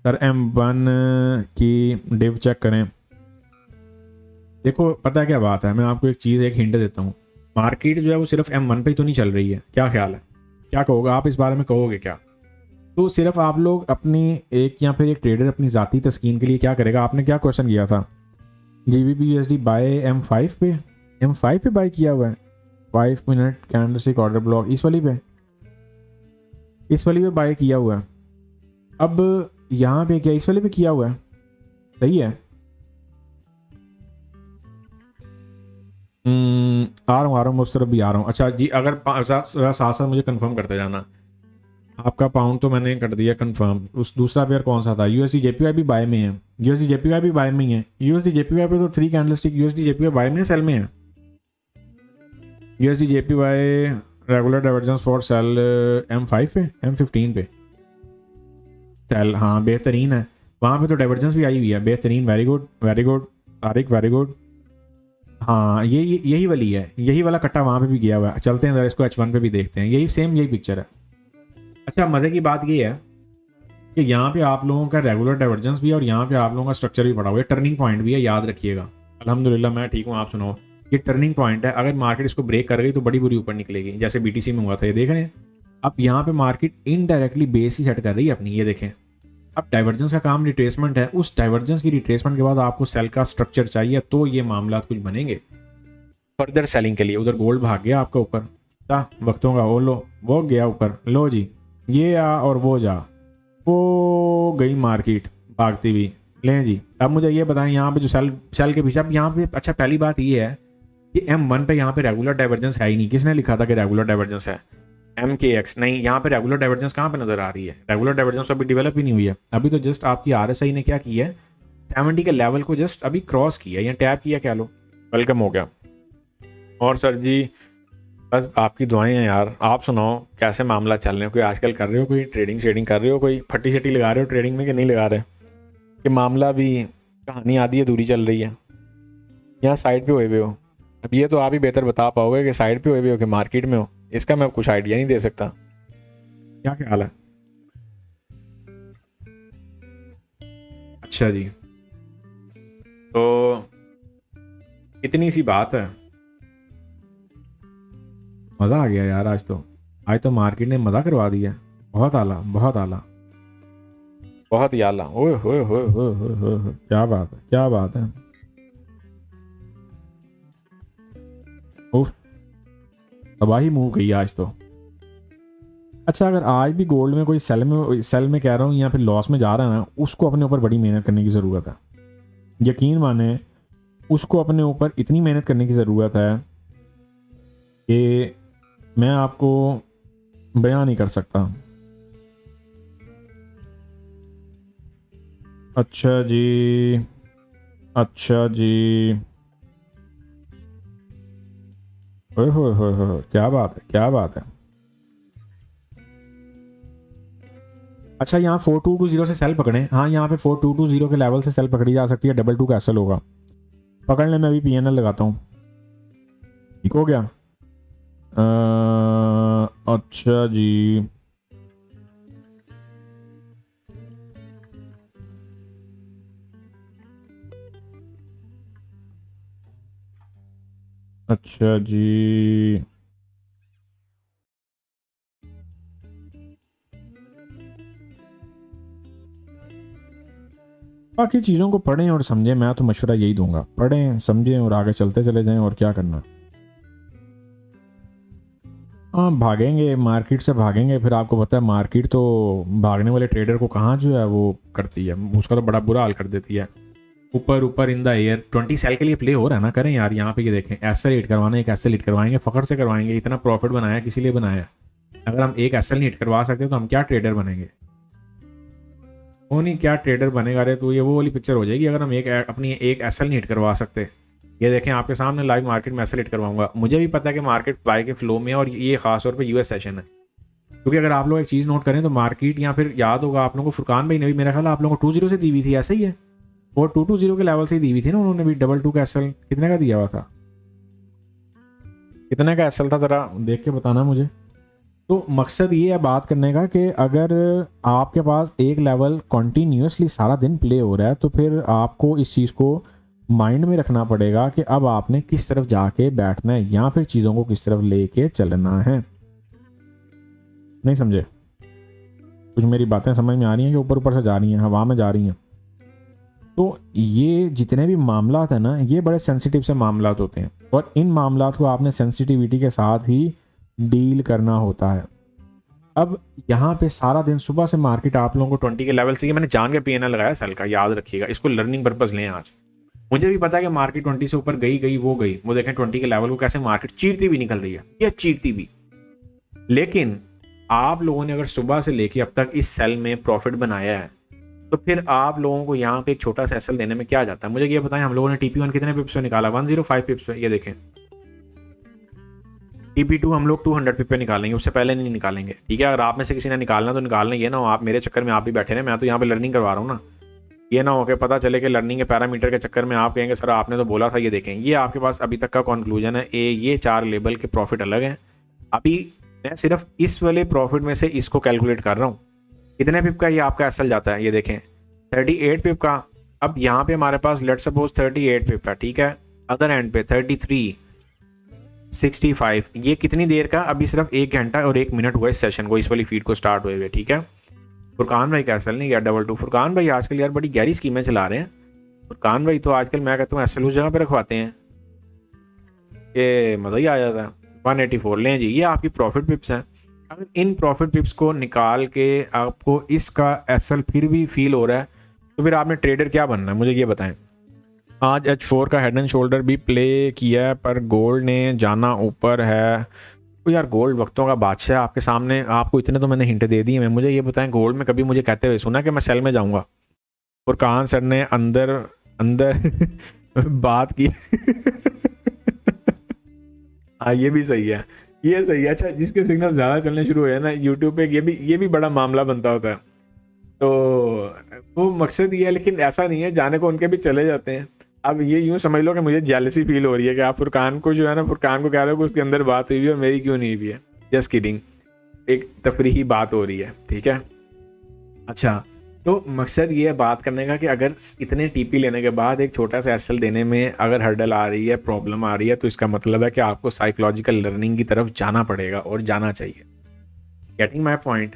सर M1 की डिव चेक करें। देखो पता है क्या बात है, मैं आपको एक चीज़, एक हिंट देता हूँ। मार्केट जो है वो सिर्फ M1 पे ही तो नहीं चल रही है। क्या ख्याल है, क्या कहोगे आप इस बारे में, कहोगे क्या? तो सिर्फ आप लोग अपनी एक या फिर एक ट्रेडर अपनी ज़ाती तस्कीन के लिए क्या करेगा? आपने क्या क्वेश्चन किया था? GBP/USD बाय M5 पे, M5 पे बाय किया हुआ है, 5 मिनट कैंडलस्टिक ऑर्डर ब्लॉक इस वाली पे बाय किया हुआ है। अब यहाँ पे क्या इस वाले पे किया हुआ है? सही है। आ रहा हूँ उस तरफ भी आ रहा हूँ। अच्छा जी, अगर साथ साथ मुझे कंफर्म करते जाना। आपका पाउंड तो मैंने कर दिया कंफर्म। उस दूसरा पेयर कौन सा था? USD JPY भी बाय में है, USD JPY भी बाय में ही है। USD JPY पे तो 3 कैंडलस्टिक USD JPY बाय में सेल में है। USD JPY regular divergence for sale M5 पे, M15 पे सेल, हाँ बेहतरीन है। वहाँ पे तो डाइवर्जेंस भी आई हुई है, बेहतरीन, very good Tariq, very good. हाँ यही वाली है, यही वाला कट्टा वहाँ पे भी गया हुआ है। चलते हैं ज़रा इसको H1 पे भी देखते हैं, यही सेम यही पिक्चर है। अच्छा मज़े की बात ये है कि यहाँ पे आप लोगों का रेगुलर डाइवर्जेंस भी है और यहाँ पे आप लोगों का स्ट्रक्चर भी पड़ा हुआ है, टर्निंग पॉइंट भी है, याद रखिएगा। अल्हम्दुलिल्लाह मैं ठीक हूँ, आप सुनाओ। ये टर्निंग पॉइंट है, अगर मार्केट इसको ब्रेक कर गई तो बड़ी बुरी ऊपर निकलेगी, जैसे BTC में हुआ था। ये देख रहे हैं अब यहाँ पे मार्केट इनडायरेक्टली बेस ही सेट कर रही है अपनी, ये देखें। अब डाइवर्जेंस का काम रिट्रेसमेंट है, उस डाइवर्जेंस की रिट्रेसमेंट के बाद आपको सेल का स्ट्रक्चर चाहिए, तो ये मामला कुछ बनेंगे फर्दर सेलिंग के लिए। उधर गोल्ड भाग गया आपका ऊपर, वक्तों का वो लो, वो गया ऊपर, लो जी ये आ और वो जा, वो गई मार्केट भागती हुई। लें जी, अब मुझे ये बताएं यहाँ पे जो सेल के पीछे, अब यहाँ पे अच्छा पहली बात ये है कि M1 पे यहाँ पे रेगुलर डाइवर्जेंस है ही नहीं। किसने लिखा था कि रेगुलर डाइवर्जेंस है? MKX नहीं, यहाँ पे रेगुलर डाइवर्जेंस कहाँ पे नजर आ रही है? रेगुलर डाइवर्जेंस अभी डेवलप ही नहीं हुई है। अभी तो जस्ट आपकी RSI ने क्या किया है, 70 के लेवल को जस्ट अभी क्रॉस किया या टैप किया, क्या लो, वेलकम हो गया। और सर जी बस आपकी दुआएं हैं यार, आप सुनाओ कैसे मामला चल रहे हो? कोई आजकल कर रहे हो, कोई ट्रेडिंग शेडिंग कर रहे हो, कोई फट्टी शट्टी लगा रहे हो ट्रेडिंग में कि नहीं लगा रहे? कि मामला भी कहानी आधी अधूरी चल रही है, यहाँ साइड पे हुए हो? अब ये तो आप ही बेहतर बता पाओगे कि साइड पे हुए हो कि मार्केट में हो, इसका मैं कुछ आइडिया नहीं दे सकता। क्या ख्याल है? अच्छा जी, तो इतनी सी बात है। मज़ा आ गया यार, आज तो मार्केट ने मज़ा करवा दिया। बहुत आला, बहुत आला, बहुत ही आला। ओए होए होए होए होए होए, क्या बात है, क्या बात है। उफ, तबाही मुंह गई आज तो। अच्छा अगर आज भी गोल्ड में कोई सेल में कह रहा हूँ या फिर लॉस में जा रहा है ना, उसको अपने ऊपर बड़ी मेहनत करने की ज़रूरत है। यकीन माने उसको अपने ऊपर इतनी मेहनत करने की ज़रूरत है कि मैं आपको बयान नहीं कर सकता। अच्छा जी, अच्छा जी, ओए होए होए होए, क्या बात है, क्या बात है। अच्छा यहाँ 4220 से सेल पकड़े, हाँ यहाँ पे 4220 के लेवल से सेल पकड़ी जा सकती है। 22 कैसल होगा, पकड़ ले, मैं अभी PNL लगाता हूँ। ठीक हो गया। अच्छा जी, अच्छा जी, बाकी चीज़ों को पढ़ें और समझें, मैं तो मशवरा यही दूंगा, पढ़ें समझें और आगे चलते चले जाएं, और क्या करना। हाँ भागेंगे, मार्केट से भागेंगे, फिर आपको पता है मार्केट तो भागने वाले ट्रेडर को कहाँ जो है वो करती है, उसका तो बड़ा बुरा हाल कर देती है। ऊपर ऊपर इन द एयर 20 सेल के लिए प्ले हो रहा है ना, करें यार। यहाँ पे ये देखें, एसएल हिट करवाना, एक एसएल हिट करवाएंगे, फखर से करवाएंगे। इतना प्रॉफिट बनाया किसी लिए बनाया? अगर हम एक एसएल नहीं हिट करवा सकते तो हम क्या ट्रेडर बनेंगे? वो नहीं, क्या ट्रेडर बनेगा रे तो ये वो वाली पिक्चर हो जाएगी अगर हम अपनी एक एसएल नहीं हिट करवा सकते। ये देखें आपके सामने लाइव मार्केट में एसएल हिट करवाऊंगा। मुझे भी पता है कि मार्केट बाय के फ्लो में, और ये खास तौर पे यूएस सेशन है, क्योंकि अगर आप लोग एक चीज़ नोट करें तो मार्केट, या फिर याद होगा आप लोगों को फुरकान भाई ने भी मेरा ख्याल आप लोगों को 2-0 से दी हुई थी, ऐसा ही है, और 2-2-0 के लेवल से ही दी हुई थी ना उन्होंने भी। 2-2 का एसएल कितने का दिया हुआ था? कितने का एसएल था ज़रा देख के बताना मुझे। तो मकसद ये है बात करने का कि अगर आपके पास एक लेवल कॉन्टीन्यूसली सारा दिन प्ले हो रहा है तो फिर आपको इस चीज़ को माइंड में रखना पड़ेगा कि अब आपने किस तरफ जाके बैठना है, या फिर चीज़ों को किस तरफ लेके चलना है। नहीं समझे? कुछ मेरी बातें समझ में आ रही हैं कि ऊपर ऊपर से जा रही हैं, हवा में जा रही हैं? तो ये जितने भी मामलात हैं ना, ये बड़े सेंसिटिव से मामलात होते हैं, और इन मामलात को आपने सेंसिटिविटी के साथ ही डील करना होता है। अब यहाँ पे सारा दिन सुबह से मार्केट आप लोगों को 20 के लेवल से, ये मैंने जान के पीएनएल लगाया सेल का, याद रखिएगा, इसको लर्निंग पर्पस लें आज। मुझे भी पता है कि मार्केट 20 से ऊपर गई वो देखें 20 के लेवल को कैसे मार्केट चीरती भी निकल रही है, ये चीरती भी। लेकिन आप लोगों ने अगर सुबह से लेके अब तक इस सेल में प्रॉफिट बनाया है तो फिर आप लोगों को यहाँ पे एक छोटा सा एसएल देने में क्या जाता है? मुझे ये बताएं, हम लोगों ने TP1 कितने पिप्स पे निकाला? 105 पिप्स पे। ये देखें TP2 हम लोग 200 पिप पे निकालेंगे, उससे पहले नहीं निकालेंगे, ठीक है? अगर आप में से किसी ने निकालना तो निकालना, ये ना हो आप मेरे चक्कर में आप भी बैठे रहे, मैं तो यहाँ पे लर्निंग करवा रहा हूँ ना। ये ना हो कि पता चले कि लर्निंग के पैरामीटर के चक्कर में आप कहेंगे सर आपने तो बोला था। ये देखें, ये आपके पास अभी तक का कंक्लूजन है। ये 4 लेवल के प्रॉफिट अलग हैं। अभी मैं सिर्फ इस वाले प्रॉफिट में से इसको कैलकुलेट कर रहा हूँ, कितने पिप का ये आपका एसएल जाता है। ये देखें 38 पिप का। अब यहाँ पे हमारे पास लेट सपोज 38 पिप का, ठीक है? अदर एंड पे 33, 65, ये कितनी देर का? अभी सिर्फ 1 घंटा और 1 मिनट हुआ इस सेशन को, इस वाली फीड को स्टार्ट हुए हुए, ठीक है? फुरकान भाई का एसएल नहीं गया 2-2। फुरकान भाई आजकल यार बड़ी गहरी स्कीमें चला रहे हैं। फुरकान भाई तो आजकल मैं कहता हूँ एसएल उस जगह पे रखवाते हैं कि मज़ा ही आ जाता है। 184 लें जी, ये आपकी प्रॉफिट पिप्स हैं। अगर इन प्रॉफिट पिप्स को निकाल के आपको इसका एसएल फिर भी फील हो रहा है तो फिर आपने ट्रेडर क्या बनना है, मुझे ये बताएं। आज H4 का हेड एंड शोल्डर भी प्ले किया है, पर गोल्ड ने जाना ऊपर है। तो यार गोल्ड वक्तों का बादशाह आपके सामने, आपको इतने तो मैंने हिंट दे दी है। मुझे ये बताएं, गोल्ड में कभी मुझे कहते हुए सुना कि मैं सेल में जाऊंगा? और कान सर ने अंदर बात की हाँ ये भी सही है, ये सही है। अच्छा, जिसके सिग्नल ज़्यादा चलने शुरू हुए हैं ना यूट्यूब पे, ये भी बड़ा मामला बनता होता है। तो वो मकसद ये है, लेकिन ऐसा नहीं है, जाने को उनके भी चले जाते हैं। अब ये यूँ समझ लो कि मुझे जेलसी फील हो रही है कि आप फुरकान को जो है ना, फुरकान को कह रहे हो कि उसके अंदर बात हुई है और मेरी क्यों नहीं हुई है। जस्ट किडिंग, एक तफरीही बात हो रही है, ठीक है? अच्छा, तो मकसद ये है बात करने का कि अगर इतने टीपी लेने के बाद एक छोटा सा एसएल देने में अगर हर्डल आ रही है, प्रॉब्लम आ रही है, तो इसका मतलब है कि आपको साइकोलॉजिकल लर्निंग की तरफ जाना पड़ेगा, और जाना चाहिए। Getting my point?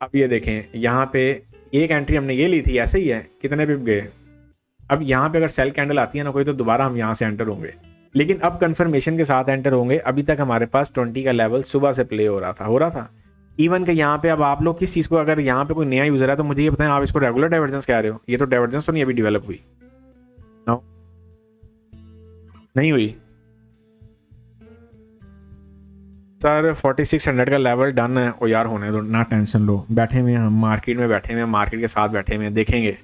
अब ये देखें, यहाँ पे एक एंट्री हमने ये ली थी, ऐसे ही है, कितने पिप गए? अब यहाँ पे अगर सेल कैंडल आती है ना कोई, तो दोबारा हम यहाँ से एंटर होंगे, लेकिन अब कंफर्मेशन के साथ एंटर होंगे। अभी तक हमारे पास 20 का लेवल सुबह से प्ले हो रहा था। इवन के यहाँ पे अब आप लोग किस चीज़ को, अगर यहाँ पे कोई नया यूज़र है तो मुझे ये बताएं, आप इसको रेगुलर डाइवर्जेंस कह रहे हो? ये तो डाइवर्जेंस तो नहीं अभी डेवलप हुई, नो नहीं हुई सर। 4600 का लेवल डन है। ओ यार होने दो ना, टेंशन लो, बैठे हुए हैं हम, मार्केट में बैठे हुए हैं, मार्केट के साथ बैठे हुए हैं, देखेंगे,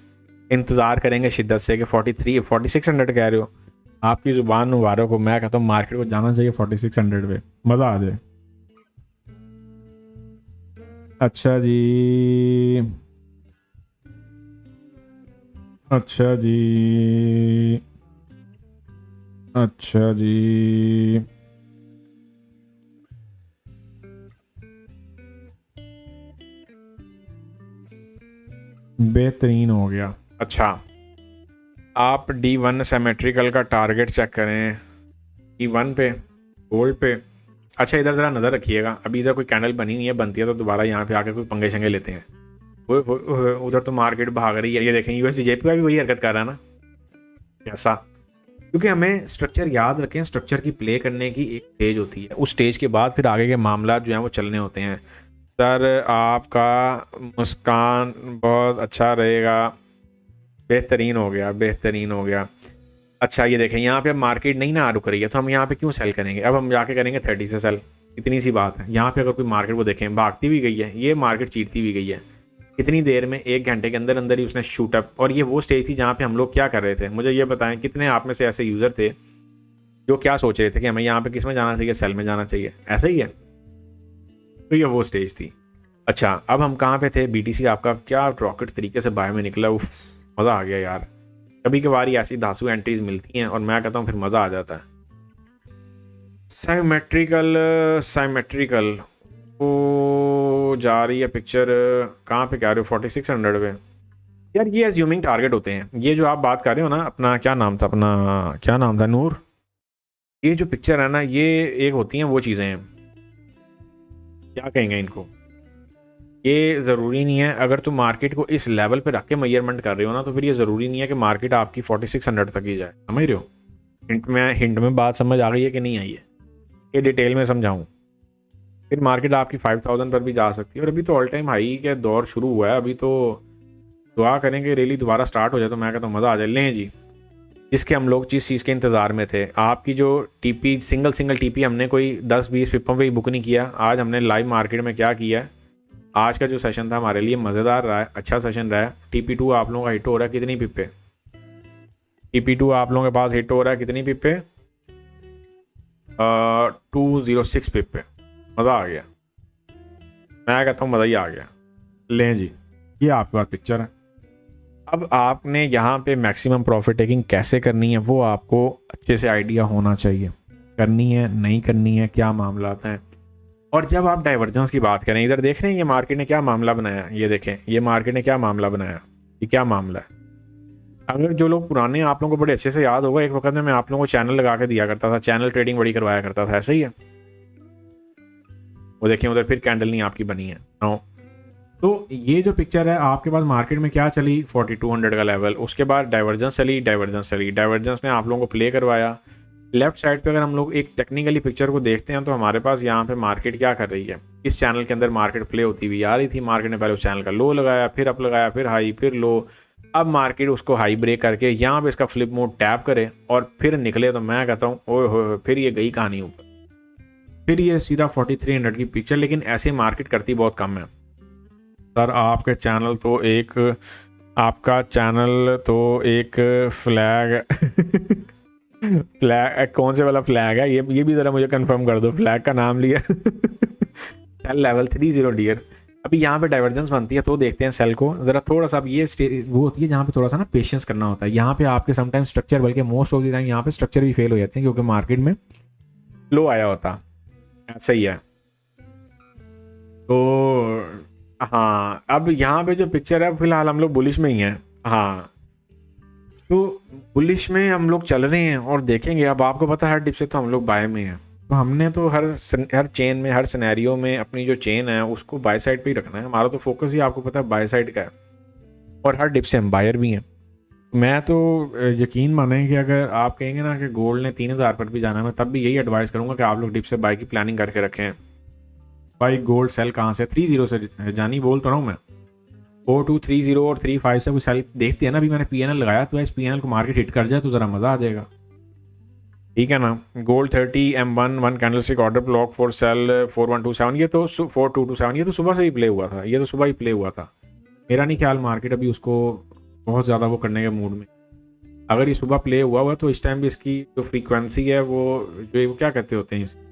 इंतज़ार करेंगे शिद्दत से कि 4600 कह रहे हो, आपकी ज़ुबान मुबारक को। मैं कहता हूँ मार्केट को जाना चाहिए 4600 पे, मज़ा आ जाए। अच्छा जी, अच्छा जी, अच्छा जी, बेहतरीन हो गया। अच्छा, आप D1 सिमेट्रिकल का टारगेट चेक करें, D1 पे, गोल्ड पे। अच्छा, इधर ज़रा नज़र रखिएगा, अभी इधर कोई कैंडल बनी नहीं है, बनती है तो दोबारा यहाँ पे आके कोई पंगे शंगे लेते हैं। उधर तो मार्केट भाग रही है, ये देखें USD का भी वही हरकत कर रहा है ना, कैसा? क्योंकि हमें स्ट्रक्चर याद रखें, स्ट्रक्चर की प्ले करने की एक स्टेज होती है, उस स्टेज के बाद फिर आगे के मामला जो हैं वो चलने होते हैं। सर आपका मुस्कान बहुत अच्छा रहेगा, बेहतरीन हो गया, बेहतरीन हो गया। अच्छा ये देखें यहाँ पे अब मार्केट नहीं ना रुक रही है, तो हम यहाँ पे क्यों सेल करेंगे? अब हम जाके करेंगे 30 से सेल, इतनी सी बात है। यहाँ पे अगर कोई मार्केट को देखें, भागती भी गई है, ये मार्केट चीरती भी गई है, कितनी देर में, 1 घंटे के अंदर अंदर ही उसने शूट अप। और ये वो स्टेज थी जहाँ पे हम लोग क्या कर रहे थे, मुझे ये बताएं कितने आप में से ऐसे यूज़र थे जो क्या सोच रहे थे कि हमें यहाँ पे किस में जाना चाहिए, सेल में जाना चाहिए, ऐसा ही है। तो ये वो स्टेज थी। अच्छा अब हम कहाँ पे थे? BTC आपका क्या रॉकेट तरीके से बाय में निकला, उफ मज़ा आ गया यार। कभी कभार ही ऐसी धांसू एंट्रीज मिलती हैं और मैं कहता हूँ फिर मज़ा आ जाता है। साइमेट्रिकल वो जा रही है पिक्चर, कहाँ पे कह रहे हो? 4600 पे यार। ये एज्यूमिंग टारगेट होते हैं, ये जो आप बात कर रहे हो ना, अपना क्या नाम था, अपना क्या नाम था, नूर। ये जो पिक्चर है ना, ये एक होती हैं वो चीज़ें हैं, क्या कहेंगे इनको, ये ज़रूरी नहीं है। अगर तुम मार्केट को इस लेवल पे रख के मेजरमेंट कर रहे हो ना, तो फिर ये ज़रूरी नहीं है कि मार्केट आपकी 4600 तक ही जाए, समझ रहे हो? हिंट में बात समझ आ गई है कि नहीं आई है? ये डिटेल में समझाऊँ? फिर मार्केट आपकी 5000 पर भी जा सकती है। और अभी तो ऑल टाइम हाई के दौर शुरू हुआ है, अभी तो दुआ करेंगे रैली दोबारा स्टार्ट हो जाए, तो मैं कहता हूँ मज़ा आ जाए। लें जी, जिसके हम लोग जिस चीज़ के इंतज़ार में थे, आपकी जो टीपी सिंगल टीपी हमने कोई 10-20 पिप्पों पे ही बुक नहीं किया। आज हमने लाइव मार्केट में क्या किया है, आज का जो सेशन था हमारे लिए मज़ेदार रहा है, अच्छा सेशन रहा है। TP2 आप लोगों का हिट हो रहा है कितनी पिप पे? TP2 आप लोगों के पास हिट हो रहा है कितनी पिप पे? 206 पिप पे। मज़ा आ गया, मैं कहता हूँ मज़ा ही आ गया। लें जी, ये आपके पास पिक्चर है। अब आपने यहाँ पे मैक्सिमम प्रॉफिट टेकिंग कैसे करनी है वो आपको अच्छे से आइडिया होना चाहिए, करनी है नहीं करनी है, क्या मामला हैं। और जब आप डाइवर्जेंस की बात करें, इधर देख रहे हैं ये मार्केट ने क्या मामला बनाया, ये देखें ये मार्केट ने क्या मामला बनाया, ये क्या मामला है। अगर जो लोग पुराने आप लोगों को बड़े अच्छे से याद होगा, एक वक्त में मैं आप लोगों को चैनल लगा के दिया करता था, चैनल ट्रेडिंग बड़ी करवाया करता था, ऐसा ही है। वो देखें उधर फिर कैंडल नहीं आपकी बनी है। नो, तो ये जो पिक्चर है आपके पास मार्केट में क्या चली, 4200 का लेवल, उसके बाद डाइवर्जेंस चली, डाइवर्जेंस ने आप लोगों को प्ले करवाया। लेफ्ट साइड पे अगर हम लोग एक टेक्निकली पिक्चर को देखते हैं, तो हमारे पास यहाँ पे मार्केट क्या कर रही है, इस चैनल के अंदर मार्केट प्ले होती हुई आ रही थी। मार्केट ने पहले उस चैनल का लो लगाया, फिर अप लगाया, फिर हाई, फिर लो। अब मार्केट उसको हाई ब्रेक करके यहाँ पे इसका फ्लिप मोड टैप करे और फिर निकले, तो मैं कहता हूँ ओए हो, फिर ये गई कहानी ऊपर, फिर ये सीधा 4300 की पिक्चर। लेकिन ऐसे मार्केट करती बहुत कम है। सर आपके चैनल तो एक, आपका चैनल तो एक फ्लैग फ्लैग कौन से वाला फ्लैग है, ये भी ज़रा मुझे कंफर्म कर दो, फ्लैग का नाम लिया। Sell level 30 dear. अभी यहाँ पे डाइवर्जेंस बनती है, तो देखते हैं सेल को ज़रा थोड़ा सा। अब ये वो होती है जहाँ पे थोड़ा सा ना पेशेंस करना होता है। यहाँ पे आपके समटाइम स्ट्रक्चर, बल्कि मोस्ट ऑफ द टाइम यहाँ पे स्ट्रक्चर भी फेल हो जाते हैं, क्योंकि मार्केट में लो आया होता, ऐसा ही है। तो हाँ, अब यहाँ पे जो पिक्चर है फिलहाल हम लोग बुलिश में ही हैं। हाँ, तो बुलिश में हम लोग चल रहे हैं और देखेंगे। अब आपको पता है हर डिप से तो हम लोग बाय में हैं, तो हमने तो हर चेन में, हर सिनेरियो में अपनी जो चेन है उसको बाय साइड पे ही रखना है। हमारा तो फोकस ही आपको पता है बाय साइड का है, और हर डिप से हम बायर भी हैं। मैं तो यकीन माने कि अगर आप कहेंगे ना कि गोल्ड ने 3000 पर भी जाना है, मैं तब भी यही एडवाइस करूंगा कि आप लोग डिप से बाय की प्लानिंग करके रखें। भाई गोल्ड सेल कहाँ से, 30 से जानी बोल तो रहा हूँ मैं। 4230 और 35 से कोई सेल देखते हैं ना। अभी मैंने PNL लगाया, तो इस PNL को मार्केट हिट कर जाए तो ज़रा मज़ा आ जाएगा, ठीक है ना। Gold 30 M1 1 candlestick order block for sale 4127, ये तो 4227, ये तो सुबह से ही प्ले हुआ था, ये तो सुबह ही प्ले हुआ था। मेरा नहीं ख्याल मार्केट अभी उसको बहुत ज़्यादा वो करने के मूड में। अगर ये सुबह प्ले हुआ हुआ तो इस टाइम भी इसकी जो फ्रीक्वेंसी है वो क्या कहते होते हैं, इसकी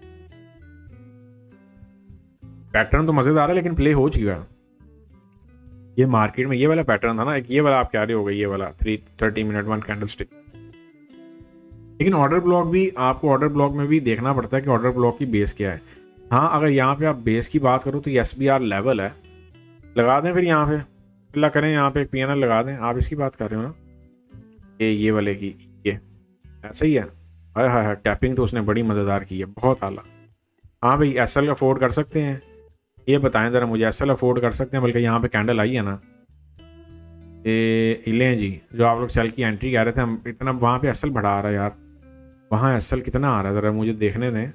पैटर्न तो मज़ेदार है, लेकिन प्ले हो चुका है। ये मार्केट में ये वाला पैटर्न था ना, एक ये वाला आप क्या रहे हो गई, ये वाला 30 मिनट 1 कैंडलस्टिक। लेकिन ऑर्डर ब्लॉक भी, आपको ऑर्डर ब्लॉक में भी देखना पड़ता है कि ऑर्डर ब्लॉक की बेस क्या है। हाँ, अगर यहाँ पे आप बेस की बात करो तो ये SBR लेवल है, लगा दें फिर यहाँ पे अल्लाह करें, यहाँ पे PNL लगा दें। आप इसकी बात कर रहे हो ना, ये वाले की, ये ऐसा ही है। हाय हाय हाय, टैपिंग तो उसने बड़ी मज़ेदार की है, बहुत आला। हाँ भाई, SL अफोर्ड कर सकते हैं, ये बताएं ज़रा मुझे, SL अफोर्ड कर सकते हैं? बल्कि यहाँ पे कैंडल आई है ना, ये लें जी, जो आप लोग सेल की एंट्री कह रहे थे, हम इतना वहाँ पे SL बढ़ा आ रहा है यार, वहाँ SL कितना आ रहा है ज़रा मुझे देखने दें।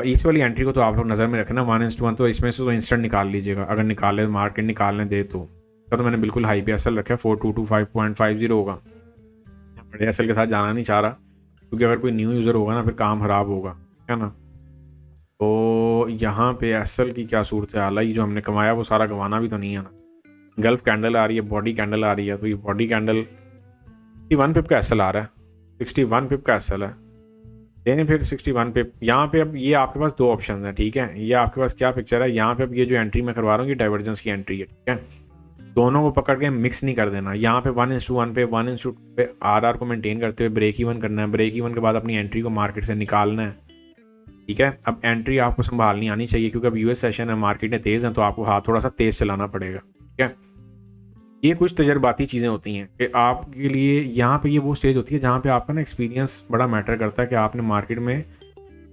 इस वाली एंट्री को तो आप लोग नज़र में रखना, 1:1, तो इसमें से तो इंस्टेंट निकाल लीजिएगा, अगर निकाले मार्केट निकालने दे तो। तो मैंने बिल्कुल हाई पे एसएल रखा है, 4225.50 होगा। बड़े एसएल के साथ जाना नहीं चाह रहा, क्योंकि अगर कोई न्यू यूज़र होगा ना फिर काम ख़राब होगा, है ना। तो यहाँ पे एसएल की क्या सूरत हाल है, ये जो हमने कमाया वो सारा गंवाना भी तो नहीं है ना। गल्फ कैंडल आ रही है, बॉडी कैंडल आ रही है, तो ये बॉडी कैंडल 61 पिप का एसएल आ रहा है, 61 पिप का एसएल है। देने फिर 61 पिप यहाँ पे। अब ये आपके पास दो ऑप्शन है, ठीक है। ये आपके पास क्या पिक्चर है यहाँ पे, अब ये जो एंट्री मैं करवा रहा हूँ ये डाइवर्जेंस की एंट्री है, ठीक है। दोनों को पकड़ के मिक्स नहीं कर देना। यहाँ पे 1:1 पे 1:2 पे आरआर को मेंटेन करते हुए ब्रेक इवन करना है। ब्रेक इवन के बाद अपनी एंट्री को मार्केट से निकालना है, ठीक है। अब एंट्री आपको संभालनी आनी चाहिए, क्योंकि अब यूएस सेशन है, मार्केटें तेज़ हैं, तो आपको हाथ थोड़ा सा तेज़ चलाना पड़ेगा, ठीक है। ये कुछ तजर्बाती चीज़ें होती हैं कि आपके लिए यहाँ पे ये वो स्टेज होती है जहाँ पे आपका ना एक्सपीरियंस बड़ा मैटर करता है कि आपने मार्केट में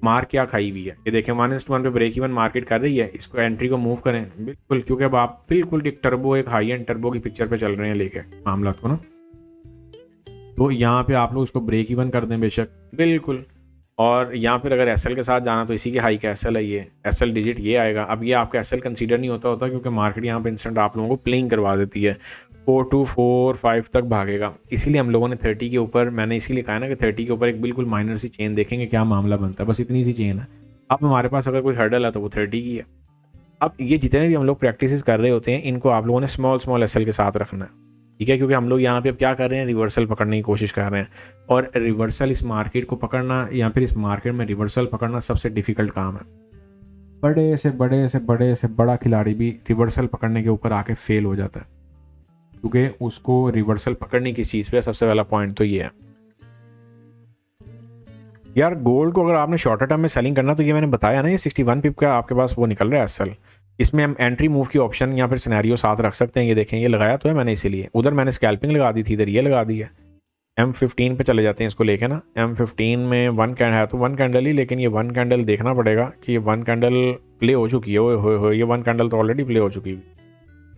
मार क्या खाई हुई है। ये देखें 1:1 पे ब्रेक इवन मार्केट कर रही है, इसको एंट्री को मूव करें बिल्कुल, क्योंकि अब आप बिल्कुल एक टर्बो, एक हाई एंड टर्बो की पिक्चर पे चल रहे हैं लेके मामला को ना। तो यहाँ पे आप लोग इसको ब्रेक इवन कर दें बेशक बिल्कुल। और यहाँ फिर अगर एसएल के साथ जाना तो इसी के हाई का एसएल है, ये एसएल डिजिट ये आएगा। अब ये आपका एसएल कंसीडर नहीं होता क्योंकि मार्केट यहाँ पे इंस्टेंट आप लोगों को प्लेइंग करवा देती है, 4245 तक भागेगा। इसीलिए हम लोगों ने 30 के ऊपर, मैंने इसीलिए कहा ना कि 30 के ऊपर एक बिल्कुल माइनर सी चेन देखेंगे क्या मामला बनता है, बस इतनी सी चेन है। अब हमारे पास अगर कोई हर्डल है तो वो 30 की है। अब ये जितने भी हम लोग प्रैक्टिस कर रहे होते हैं इनको आप लोगों ने स्मॉल एसएल के साथ रखना है, ठीक है। क्योंकि हम लोग यहाँ पे अब क्या कर रहे हैं, रिवर्सल पकड़ने की कोशिश कर रहे हैं। और रिवर्सल इस मार्केट को पकड़ना या फिर इस मार्केट में रिवर्सल पकड़ना सबसे डिफिकल्ट काम है। बड़े से बड़ा खिलाड़ी भी रिवर्सल पकड़ने के ऊपर आके फेल हो जाता है, क्योंकि उसको रिवर्सल पकड़ने की चीज़ पे सबसे पहला पॉइंट तो ये है यार। गोल्ड को अगर आपने शॉर्टर टर्म में सेलिंग करना तो ये मैंने बताया ना, ये 61 पिप का आपके पास वो निकल रहा है एसएल। इसमें हम एंट्री मूव की ऑप्शन या फिर सिनेरियो साथ रख सकते हैं। ये देखें ये लगाया तो है मैंने, इसीलिए उधर मैंने स्कैल्पिंग लगा दी थी, इधर ये लगा दी है। M15 पे चले जाते हैं इसको लेके ना। M15 में 1 कैंडल है तो 1 कैंडल ही, लेकिन ये 1 कैंडल देखना पड़ेगा कि ये 1 कैंडल प्ले हो चुकी है। हो ये 1 कैंडल तो ऑलरेडी प्ले हो चुकी है,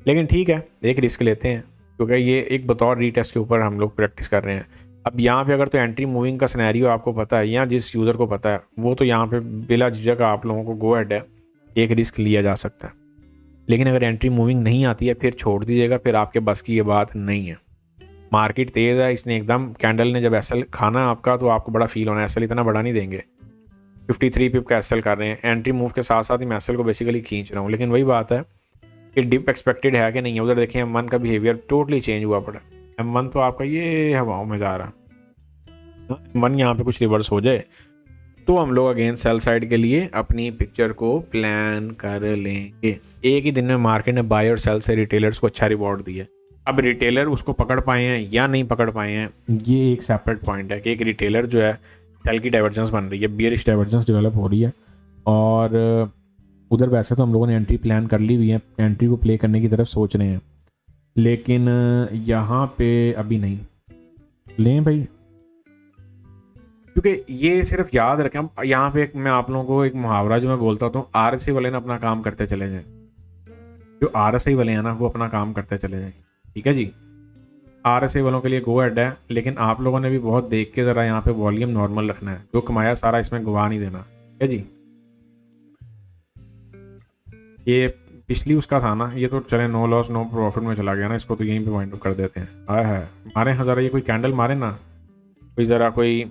लेकिन ठीक है एक रिस्क लेते हैं, क्योंकि ये एक बतौर रीटेस्ट के ऊपर हम लोग प्रैक्टिस कर रहे हैं। अब यहाँ पे अगर तो एंट्री मूविंग का सिनेरियो आपको पता है या जिस यूज़र को पता है वो तो यहाँ पे बिला झिझक आप लोगों को गो अहेड है, एक रिस्क लिया जा सकता है। लेकिन अगर एंट्री मूविंग नहीं आती है फिर छोड़ दीजिएगा, फिर आपके बस की ये बात नहीं है। मार्केट तेज़ है, इसने एकदम कैंडल ने जब एसएल खाना आपका तो आपको बड़ा फील होना है। एसएल इतना बड़ा नहीं देंगे, 53 पिप का एसएल कर रहे हैं। एंट्री मूव के साथ साथ ही मैं एसएल को बेसिकली खींच रहा हूँ, लेकिन वही बात है कि डिप एक्सपेक्टेड है कि नहीं है। उधर देखें M1 का बिहेवियर टोटली चेंज हुआ पड़ा। M1 तो आपका ये हवाओं में जा रहा है। M1 यहाँ पे कुछ रिवर्स हो जाए तो हम लोग अगेन सेल साइड के लिए अपनी पिक्चर को प्लान कर लेंगे। एक ही दिन में मार्केट ने बाय और सेल से रिटेलर्स को अच्छा रिवॉर्ड दिया। अब रिटेलर उसको पकड़ पाए हैं या नहीं पकड़ पाए हैं ये एक सेपरेट पॉइंट है कि एक रिटेलर जो है सेल की डाइवर्जेंस बन रही है, बियरिश डाइवर्जेंस डेवलप हो रही है। और उधर वैसे तो हम लोगों ने एंट्री प्लान कर ली हुई है, एंट्री को प्ले करने की तरफ सोच रहे हैं, लेकिन यहाँ पे अभी नहीं लें भाई, क्योंकि ये सिर्फ याद रखें। यहाँ पे मैं आप लोगों को एक मुहावरा जो मैं बोलता हूँ, RSI वाले ने अपना काम करते चले जाएं। जो RSI वाले हैं ना वो अपना काम करते चले जाएं, ठीक है जी। RSI वालों के लिए गो अहेड है, लेकिन आप लोगों ने भी बहुत देख के ज़रा यहाँ पे वॉल्यूम नॉर्मल रखना है। जो कमाया सारा इसमें गवा नहीं देना, ठीक है जी। ये पिछली उसका था ना, ये तो चले नो लॉस नो प्रॉफिट में चला गया ना, इसको तो यहीं पे वाइंड अप कर देते हैं। है मारे ज़रा ये कोई कैंडल मारे ना, कोई ज़रा कोई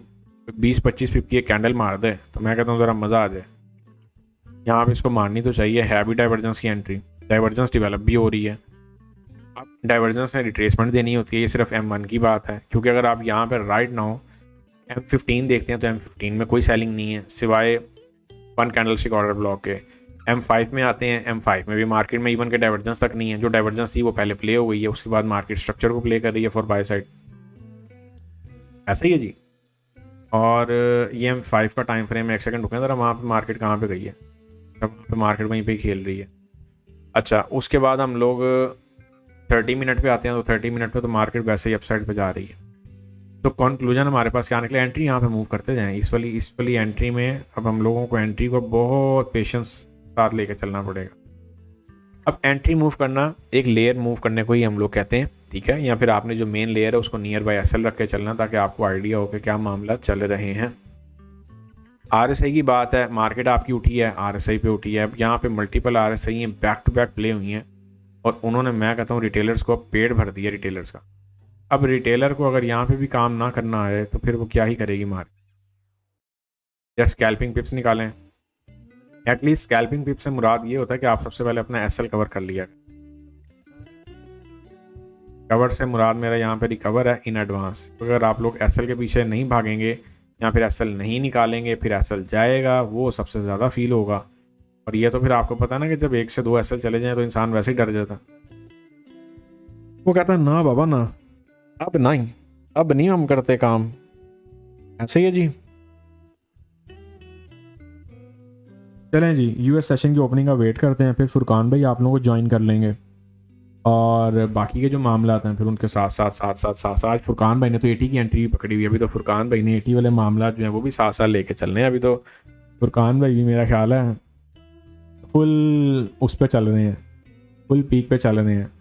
20-25 पिप की कैंडल मार दे तो मैं कहता हूँ ज़रा मज़ा आ जाए। यहाँ पे इसको मारनी तो चाहिए, है भी डाइवर्जेंस की एंट्री, डाइवर्जेंस डेवलप भी हो रही है। अब डाइवर्जेंस में रिट्रेसमेंट देनी होती है, ये सिर्फ M1 की बात है। क्योंकि अगर आप यहाँ पर राइट नाउ M15 देखते हैं तो M15 में कोई सेलिंग नहीं है सिवाय 1 कैंडलस्टिक ऑर्डर ब्लॉक के। M5 में आते हैं, M5 में भी मार्केट में इवन के डाइवर्जेंस तक नहीं है। जो डाइवर्जेंस थी वो पहले प्ले हो गई है, उसके बाद मार्केट स्ट्रक्चर को प्ले कर रही है फॉर बाय साइड, ऐसा ही है जी। और ये M5 का टाइम फ्रेम है, 1 सेकंड रुकें ज़रा, वहाँ पे मार्केट कहाँ पे गई है, वहाँ पे मार्केट वहीं पे ही खेल रही है। अच्छा उसके बाद हम लोग 30 मिनट पे आते हैं, तो 30 मिनट पे तो मार्केट वैसे ही अपसाइड पे जा रही है। तो कंक्लूजन हमारे पास क्या निकले, एंट्री यहाँ पे मूव करते जाएं। इस वाली एंट्री में अब हम लोगों को एंट्री को बहुत पेशेंस साथ लेके चलना पड़ेगा। अब एंट्री मूव करना एक लेयर मूव करने को ही हम लोग कहते हैं, ठीक है। या फिर आपने जो मेन लेयर है उसको नियर बाय एसएल रख के चलना, ताकि आपको आइडिया हो कि क्या मामला चल रहे हैं। RSI की बात है, मार्केट आपकी उठी है, RSI पे उठी है। अब यहाँ पे मल्टीपल RSI हैं, बैक टू बैक प्ले हुई हैं। और उन्होंने, मैं कहता हूँ, रिटेलर्स को अब पेट भर दिया रिटेलर्स का। अब रिटेलर को अगर यहाँ पे भी काम ना करना आए तो फिर वो क्या ही करेगी मार्केट। या स्कैल्पिंग पिप्स निकालें, एटलीस्ट स्कैल्पिंग पिप से मुराद ये होता है कि आप सबसे पहले अपना एसएल कवर कर लिया। कवर से मुराद मेरा यहाँ पे रिकवर है इन एडवांस। अगर आप लोग एसएल के पीछे नहीं भागेंगे या फिर एसएल नहीं निकालेंगे, फिर एसएल जाएगा, वो सबसे ज़्यादा फील होगा। और ये तो फिर आपको पता है ना कि जब 1 से 2 एसएल चले जाएं तो इंसान वैसे ही डर जाता। वो कहता है ना बाबा ना, अब नहीं, अब नहीं हम करते काम, ऐसे ही है जी। चलें जी, यूएस सेशन की ओपनिंग का वेट करते हैं, फिर फुरकान भाई आप लोगों को ज्वाइन कर लेंगे और बाकी के जो मामला हैं फिर उनके साथ साथ आज फुरकान भाई ने तो 80 की एंट्री पकड़ी हुई है। अभी तो फुरकान भाई ने 80 वाले मामला जो हैं वो भी साथ साथ लेके चलने हैं। अभी तो फुरकान भाई भी मेरा ख्याल है फुल उस पर चल रहे हैं, फुल पीक पे चल रहे हैं।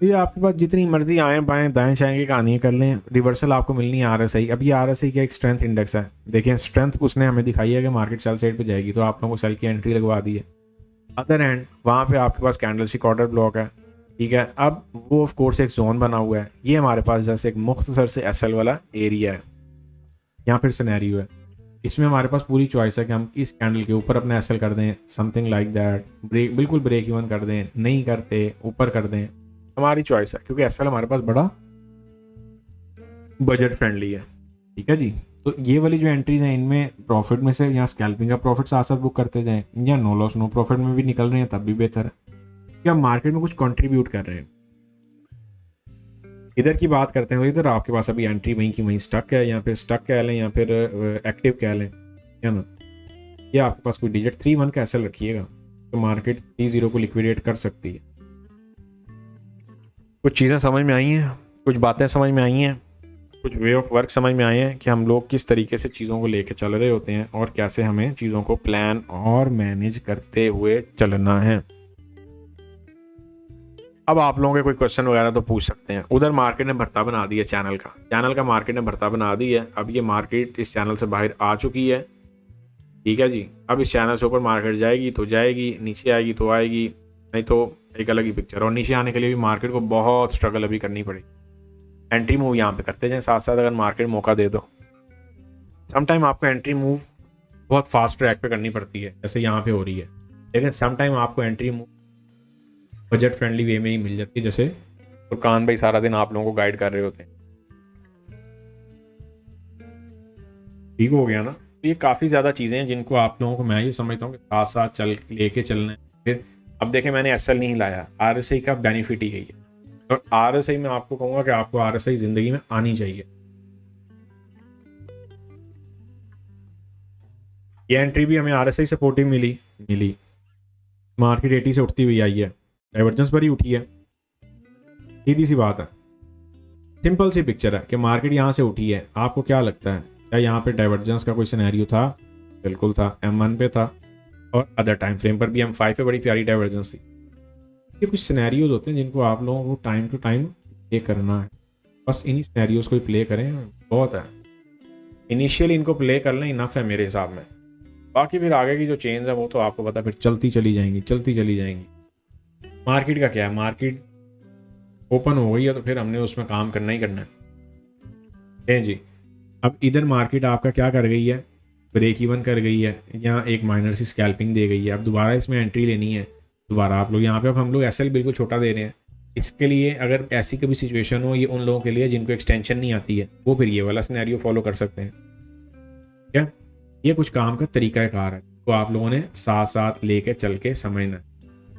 तो ये आपके पास जितनी मर्जी आएँ बाएँ दाएँ शाएँ की कहानी कर लें, रिवर्सल आपको मिलनी है आरएसआई। अब ये आरएसआई का एक स्ट्रेंथ इंडेक्स है, देखें स्ट्रेंथ उसने हमें दिखाई है कि मार्केट सेल साइड पे जाएगी, तो आप लोगों को सेल की एंट्री लगवा दी है। अदर एंड वहाँ पे आपके पास कैंडलस्टिक ऑर्डर ब्लॉक है, ठीक है। अब वो ऑफ कोर्स एक जोन बना हुआ है, ये हमारे पास जैसे एक मुख्तसर से एसएल वाला एरिया है या फिर सिनेरियो है। इसमें हमारे पास पूरी चॉइस है कि हम इस कैंडल के ऊपर अपना एसएल कर दें, समथिंग लाइक दैट, बिल्कुल ब्रेक इवन कर दें, नहीं करते ऊपर कर दें, हमारी चॉइस है, क्योंकि एसएल हमारे पास बड़ा बजट फ्रेंडली है, ठीक है जी। तो ये वाली जो एंट्रीज हैं इनमें प्रॉफिट में से या स्कैल्पिंग का प्रॉफिट साथ साथ बुक करते जाएं, या नो लॉस नो प्रॉफिट में भी निकल रहे हैं तब भी बेहतर है, या मार्केट में कुछ कंट्रीब्यूट कर रहे हैं। इधर की बात करते हैं तो इधर आपके पास अभी एंट्री वहीं की वहीं स्टक है, या फिर स्टक कह लें या फिर एक्टिव कह लें, है ना। या आपके पास कोई डिजिट 3-1 का एसएल रखिएगा तो मार्केट 3-0 को लिक्विडेट कर सकती है। कुछ चीज़ें समझ में आई हैं, कुछ बातें समझ में आई हैं, कुछ वे ऑफ वर्क समझ में आए हैं कि हम लोग किस तरीके से चीज़ों को लेके चल रहे होते हैं और कैसे हमें चीज़ों को प्लान और मैनेज करते हुए चलना है। अब आप लोगों के कोई क्वेश्चन वगैरह तो पूछ सकते हैं। उधर मार्केट ने भरता बना दिया चैनल का मार्केट ने भरता बना दी है। अब ये मार्केट इस चैनल से बाहर आ चुकी है, ठीक है जी। अब इस चैनल से ऊपर मार्केट जाएगी तो जाएगी, नीचे आएगी तो आएगी, नहीं तो एक अलग ही पिक्चर। और नीचे आने के लिए भी मार्केट को बहुत स्ट्रगल अभी करनी पड़ेगी। एंट्री मूव यहाँ पे करते जाएं साथ साथ, अगर मार्केट मौका दे दो। समटाइम आपको एंट्री मूव बहुत फास्ट ट्रैक पे करनी पड़ती है, जैसे यहाँ पे हो रही है, लेकिन समटाइम आपको entry move budget friendly way में ही मिल जाती है, जैसे फुरकान भाई सारा दिन आप लोगों को गाइड कर रहे होते हैं। ठीक हो गया ना। तो ये काफ़ी ज़्यादा चीज़ें हैं जिनको आप लोगों को मैं ये समझता हूँ कि साथ साथ चल लेके चलना है। फिर अब देखें मैंने एसएल नहीं लाया, आरएसआई का बेनिफिट ही है। और आरएसआई में आपको कहूँगा कि आपको आरएसआई ज़िंदगी में आनी चाहिए। ये एंट्री भी हमें आरएसआई सपोर्टिव मिली। मार्केट 80 से उठती हुई आई है, डाइवर्जेंस पर ही उठी है, सीधी सी बात है, सिंपल सी पिक्चर है कि मार्केट यहाँ से उठी है। आपको क्या लगता है, क्या यहाँ पे डाइवर्जेंस का कोई सिनेरियो था? बिल्कुल था, M1 पे था और अदर टाइम फ्रेम पर भी M5 पे बड़ी प्यारी डाइवर्जेंस थी। ये कुछ सिनेरियोज होते हैं जिनको आप लोगों को टाइम टू टाइम प्ले करना है, बस इन्हीं सिनेरियोज को प्ले करें, बहुत है। इनिशियली इनको प्ले कर लें, इनफ है मेरे हिसाब में। बाकी फिर आगे की जो चेंज है वो तो आपको पता, फिर चलती चली जाएंगी। मार्केट का क्या है, मार्केट ओपन हो गई है तो फिर हमने उसमें काम करना ही करना है जी। अब इधर मार्केट आपका क्या कर गई है, ब्रेक इवन कर गई है, यहाँ एक माइनर सी स्कैल्पिंग दे गई है। अब दोबारा इसमें एंट्री लेनी है, दोबारा आप लोग यहाँ पे, अब हम लोग एसएल बिल्कुल छोटा दे रहे हैं। इसके लिए अगर ऐसी कभी सिचुएशन हो, ये उन लोगों के लिए जिनको एक्सटेंशन नहीं आती है, वो फिर ये वाला सिनेरियो फॉलो कर सकते हैं। क्या ये कुछ काम का तरीक़ाकार है तो आप लोगों ने साथ साथ लेके चल के समझना है।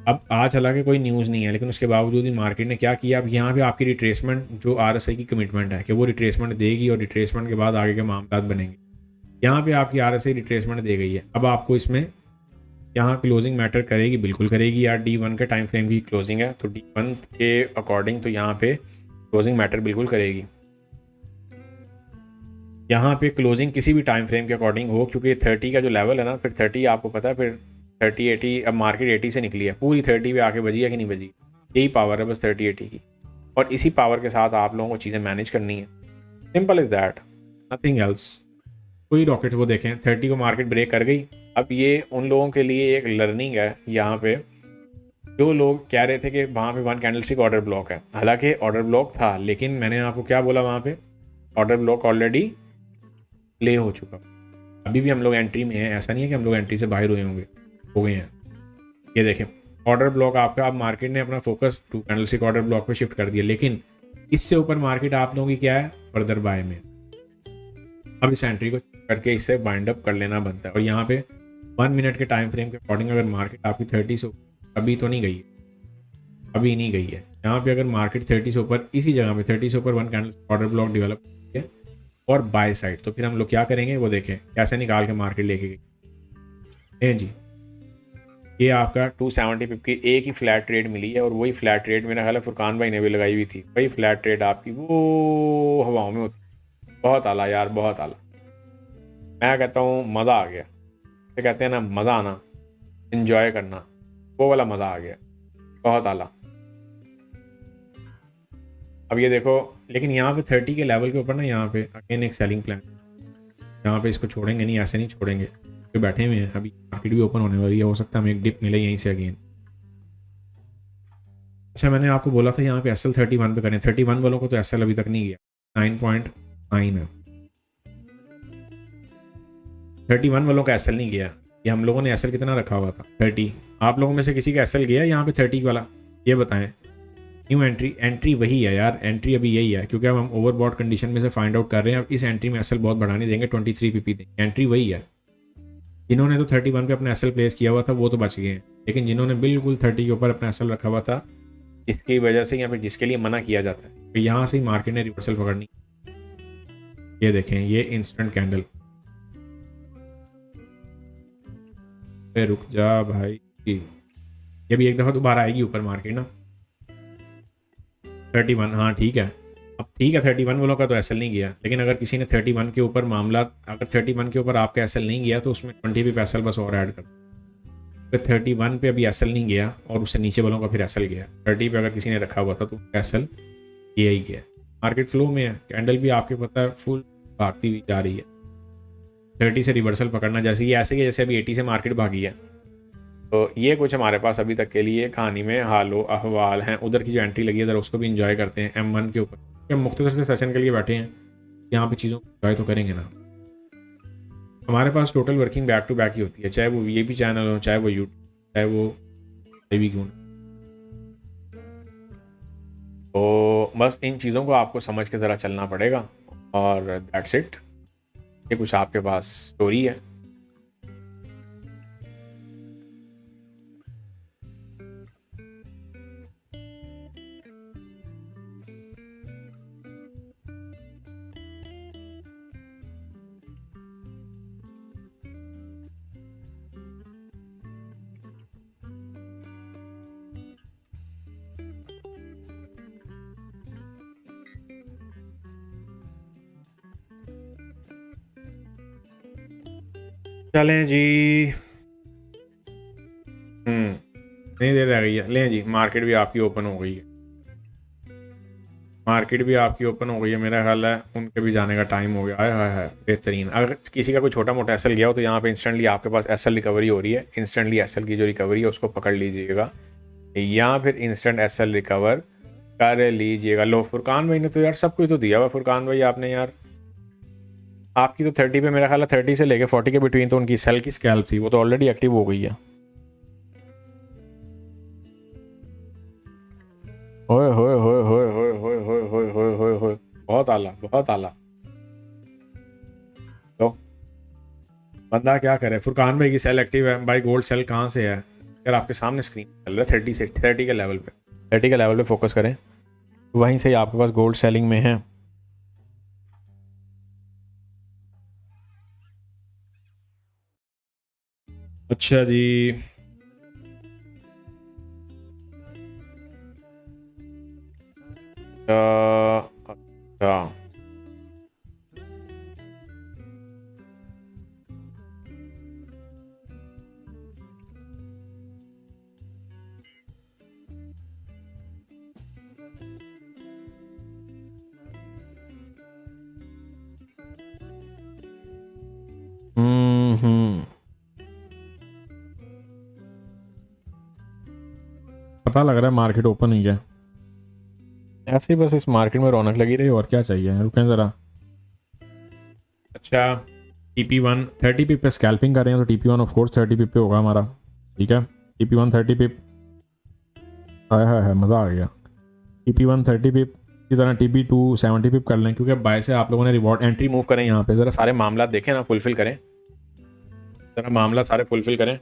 अब आज हालांकि कोई न्यूज़ नहीं है, लेकिन उसके बावजूद ही मार्केट ने क्या किया, अब यहाँ पे आपकी रिट्रेसमेंट जो आरएसआई की कमिटमेंट है कि वो रिट्रेसमेंट देगी और रिट्रेसमेंट के बाद आगे के मामला बनेंगे। यहाँ पे आपकी आरएसआई रिट्रेसमेंट दे गई है। अब आपको इसमें यहाँ क्लोजिंग मैटर करेगी, बिल्कुल करेगी यार। D1 के टाइम फ्रेम की क्लोजिंग है तो D1 के अकॉर्डिंग तो यहाँ पे क्लोजिंग मैटर बिल्कुल करेगी। यहाँ पे क्लोजिंग किसी भी टाइम फ्रेम के अकॉर्डिंग हो, क्योंकि 30 का जो लेवल है ना, फिर 30 आपको पता है, फिर 30-80, अब मार्केट 80 से निकली है, पूरी 30 पे आके बजी है कि नहीं बजी, यही पावर है बस 30-80 की। और इसी पावर के साथ आप लोगों को चीज़ें मैनेज करनी है, simple is that, nothing else. कोई रॉकेट वो देखें 30 को मार्केट ब्रेक कर गई। अब ये उन लोगों के लिए एक लर्निंग है यहाँ पे जो लोग कह रहे थे कि वहाँ पे 1 कैंडलस्टिक ऑर्डर ब्लॉक है, हालांकि ऑर्डर ब्लॉक था, लेकिन मैंने आपको क्या बोला, वहाँ पे ऑर्डर ब्लॉक ऑलरेडी प्ले हो चुका। अभी भी हम लोग एंट्री में हैं, ऐसा नहीं है कि हम लोग एंट्री से बाहर हुए होंगे, हो गए हैं। ये देखें ऑर्डर ब्लॉक आपका, अब मार्केट ने अपना फोकस 2 कैंडलस्टिक ऑर्डर ब्लॉक पे शिफ्ट कर दिया, लेकिन इससे ऊपर मार्केट आप लोगों की क्या है, फर्दर बाय में। अब इस एंट्री को करके इससे वाइंड अप कर लेना बनता है। और यहाँ पे 1 मिनट के टाइम फ्रेम के अकॉर्डिंग अगर मार्केट आपकी 30 से अभी तो नहीं गई है, अभी नहीं गई है, यहाँ पे अगर मार्केट 30 से ऊपर इसी जगह पे 30 से ऊपर 1 कैंडल ऑर्डर ब्लॉक डेवलप है और बाय साइड, तो फिर हम लोग क्या करेंगे वो देखें कैसे निकाल के मार्केट लेके गई जी। ये आपका 270 पिप की एक ही फ्लैट ट्रेड मिली है, और वही फ्लैट ट्रेड मेरा ख्याल है फुरकान भाई ने भी लगाई हुई थी। वही फ्लैट ट्रेड आपकी वो हवाओं में होती, बहुत आला यार, बहुत आला। मैं कहता हूँ मज़ा आ गया, तो कहते हैं ना मज़ा आना, इन्जॉय करना, वो वाला मज़ा आ गया, बहुत आला। अब ये देखो, लेकिन यहाँ पे 30 के लेवल के ऊपर ना, यहाँ पे अगेन एक सेलिंग प्लान, यहाँ पे इसको छोड़ेंगे नहीं, ऐसे नहीं छोड़ेंगे, तो बैठे हुए हैं, अभी मार्केट भी ओपन होने वाली है, हो सकता है हमें एक डिप मिले यहीं से अगेन। अच्छा मैंने आपको बोला था यहाँ पे SL 31 पे करें, 31 वालों को तो SL अभी तक नहीं गया, 9.9 है, 31 वालों का SL नहीं गया। ये हम लोगों ने SL कितना रखा हुआ था 30, आप लोगों में से किसी का SL गया यहाँ पे 30 वाला, ये बताएं। न्यू एंट्री वही है यार, एंट्री अभी यही है, क्योंकि अब हम ओवरबॉट कंडीशन में से फाइंड आउट कर रहे हैं। अब इस एंट्री में SL बहुत बढ़ाने देंगे, 23 PP देंगे, एंट्री वही है। जिन्होंने तो 31 पे अपना SL प्लेस किया हुआ था वो तो बच गए हैं, लेकिन जिन्होंने बिल्कुल 30 के ऊपर अपना SL रखा हुआ था, इसकी वजह से यहाँ पे जिसके लिए मना किया जाता है, तो यहाँ से ही मार्केट ने रिवर्सल पकड़नी। ये देखें, ये इंस्टेंट कैंडल पे, रुक जा भाई, ये भी एक दफ़ा दोबारा आएगी ऊपर मार्केट ना, 31, हाँ ठीक है। अब ठीक है 31 वालों का तो SL नहीं गया, लेकिन अगर किसी ने 31 के ऊपर मामला, अगर 31 के ऊपर आपका SL नहीं गया तो उसमें 20 भी SL बस और ऐड कर, तो 31 पे अभी SL नहीं गया और उससे नीचे वालों का फिर SL गया। 30 पे अगर किसी ने रखा हुआ था तो SL गया ही गया। मार्केट फ्लो में है, कैंडल भी आपके पता है फुल भागती हुई जा रही है, 30 से रिवर्सल पकड़ना, जैसे ये ऐसे कि जैसे अभी 80 से मार्केट भागी है। तो ये कुछ हमारे पास अभी तक के लिए कहानी में हालो अहवाल हैं। उधर की जो एंट्री लगी है ज़रा उसको भी इंजॉय करते हैं M1 के ऊपर, हम मुख्तसर से सेशन के लिए बैठे हैं, यहाँ पे चीज़ों को इंजॉय तो करेंगे ना। हमारे पास total working back to back ही होती है, चाहे वो VIP चैनल हो, चाहे वो यूट्यूब, चाहे वो भी क्यों। तो बस इन चीज़ों को आपको समझ के ज़रा चलना पड़ेगा, और दैट्स इट। ये कुछ आपके पास स्टोरी है। चलें जी, नहीं देर रह गई है, लें जी, मार्केट भी आपकी ओपन हो गई है, मार्केट भी आपकी ओपन हो गई है। मेरा ख्याल है उनके भी जाने का टाइम हो गया है। है बेहतरीन। अगर किसी का कोई छोटा मोटा SL गया हो तो यहाँ पे इंस्टेंटली आपके पास SL रिकवरी हो रही है, इंस्टेंटली SL की जो रिकवरी है उसको पकड़ लीजिएगा, या फिर इंस्टेंट SL रिकवर कर लीजिएगा। लो फुरकान भाई ने तो यार सब कुछ तो दिया हुआ, फुरकान भाई आपने यार, आपकी तो 30 पे, मेरा ख्याल है 30 से लेके 40 के बिटवीन तो उनकी सेल की स्कैल्प थी, वो तो ऑलरेडी एक्टिव हो गई है। होए होए होए होए होए होए होए होए होए होए होए, बहुत आला, बहुत आला। तो बंदा क्या करे, फुरकान भाई की सेल एक्टिव है भाई। गोल्ड सेल कहाँ से है यार, आपके सामने स्क्रीन चल रहा है 30 से, 30 के लेवल पे, 30 के लेवल पे फोकस करें, वहीं से ही आपके पास गोल्ड सेलिंग में है। अच्छा जी, अच्छा, हम्म, पता लग रहा है मार्केट ओपन हुई है। ऐसे ही बस इस मार्केट में रौनक लगी रही, और क्या चाहिए। रुकें ज़रा। अच्छा, TP1 30 पिप पे स्कैल्पिंग कर रहे हैं तो TP1 ऑफ कोर्स 30 पिप पे होगा हमारा। ठीक है, TP1 30 पिप। हाय हाय हाय, मज़ा आ गया। TP1 30 पिप की तरह TP2 70 पिप कर लें, क्योंकि बाय से आप लोगों ने रिवॉर्ड एंट्री मूव करें यहाँ पे। ज़रा सारे मामला देखें ना, फुलफिल करें ज़रा, मामला सारे फुलफिल करें।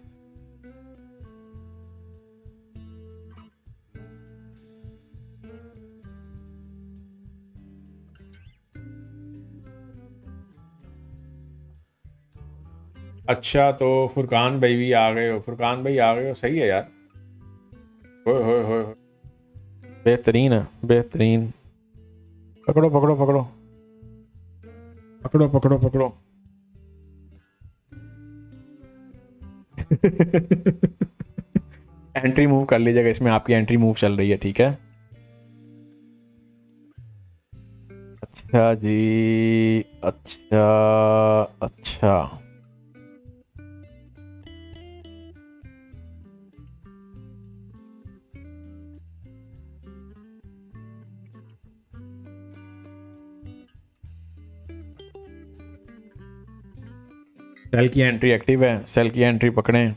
अच्छा, तो फुरकान भाई भी आ गए हो, फुरकान भाई आ गए हो, सही है यार। होए होए होए होए। बेहतरीन है, बेहतरीन। पकड़ो पकड़ो पकड़ो पकड़ो पकड़ो पकड़ो। एंट्री मूव कर लीजिएगा, इसमें आपकी एंट्री मूव चल रही है। ठीक है, अच्छा जी, अच्छा अच्छा। सेल की एंट्री एक्टिव है, सेल की एंट्री पकड़ें।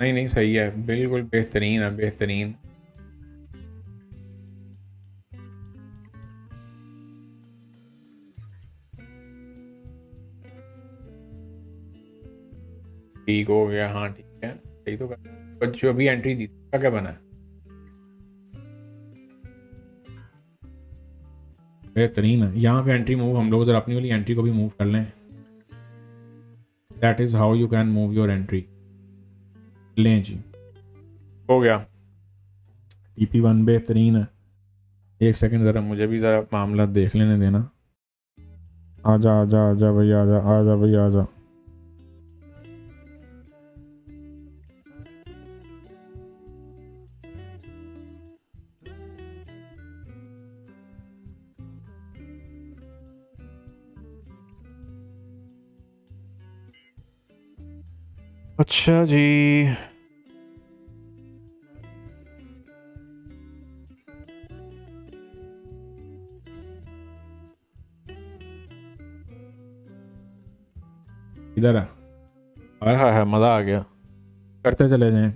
नहीं नहीं, सही है, बिल्कुल बेहतरीन है, बेहतरीन। ठीक हो गया, हाँ ठीक है, सही तो कर। पर जो अभी एंट्री दी थी, क्या बना है? बेहतरीन है। यहाँ पे एंट्री मूव हम लोग जरा अपनी वाली एंट्री को भी मूव कर लें। That is how you can move your entry. लें जी, हो गया। TP1 बेहतरीन है। एक सेकंड ज़रा, मुझे भी ज़रा मामला देख लेने देना। आजा आजा आजा भाई, आजा आजा भाई, आजा। अच्छा जी, इधर है। हाय हाय हाय, मज़ा आ गया। करते चले जाएं।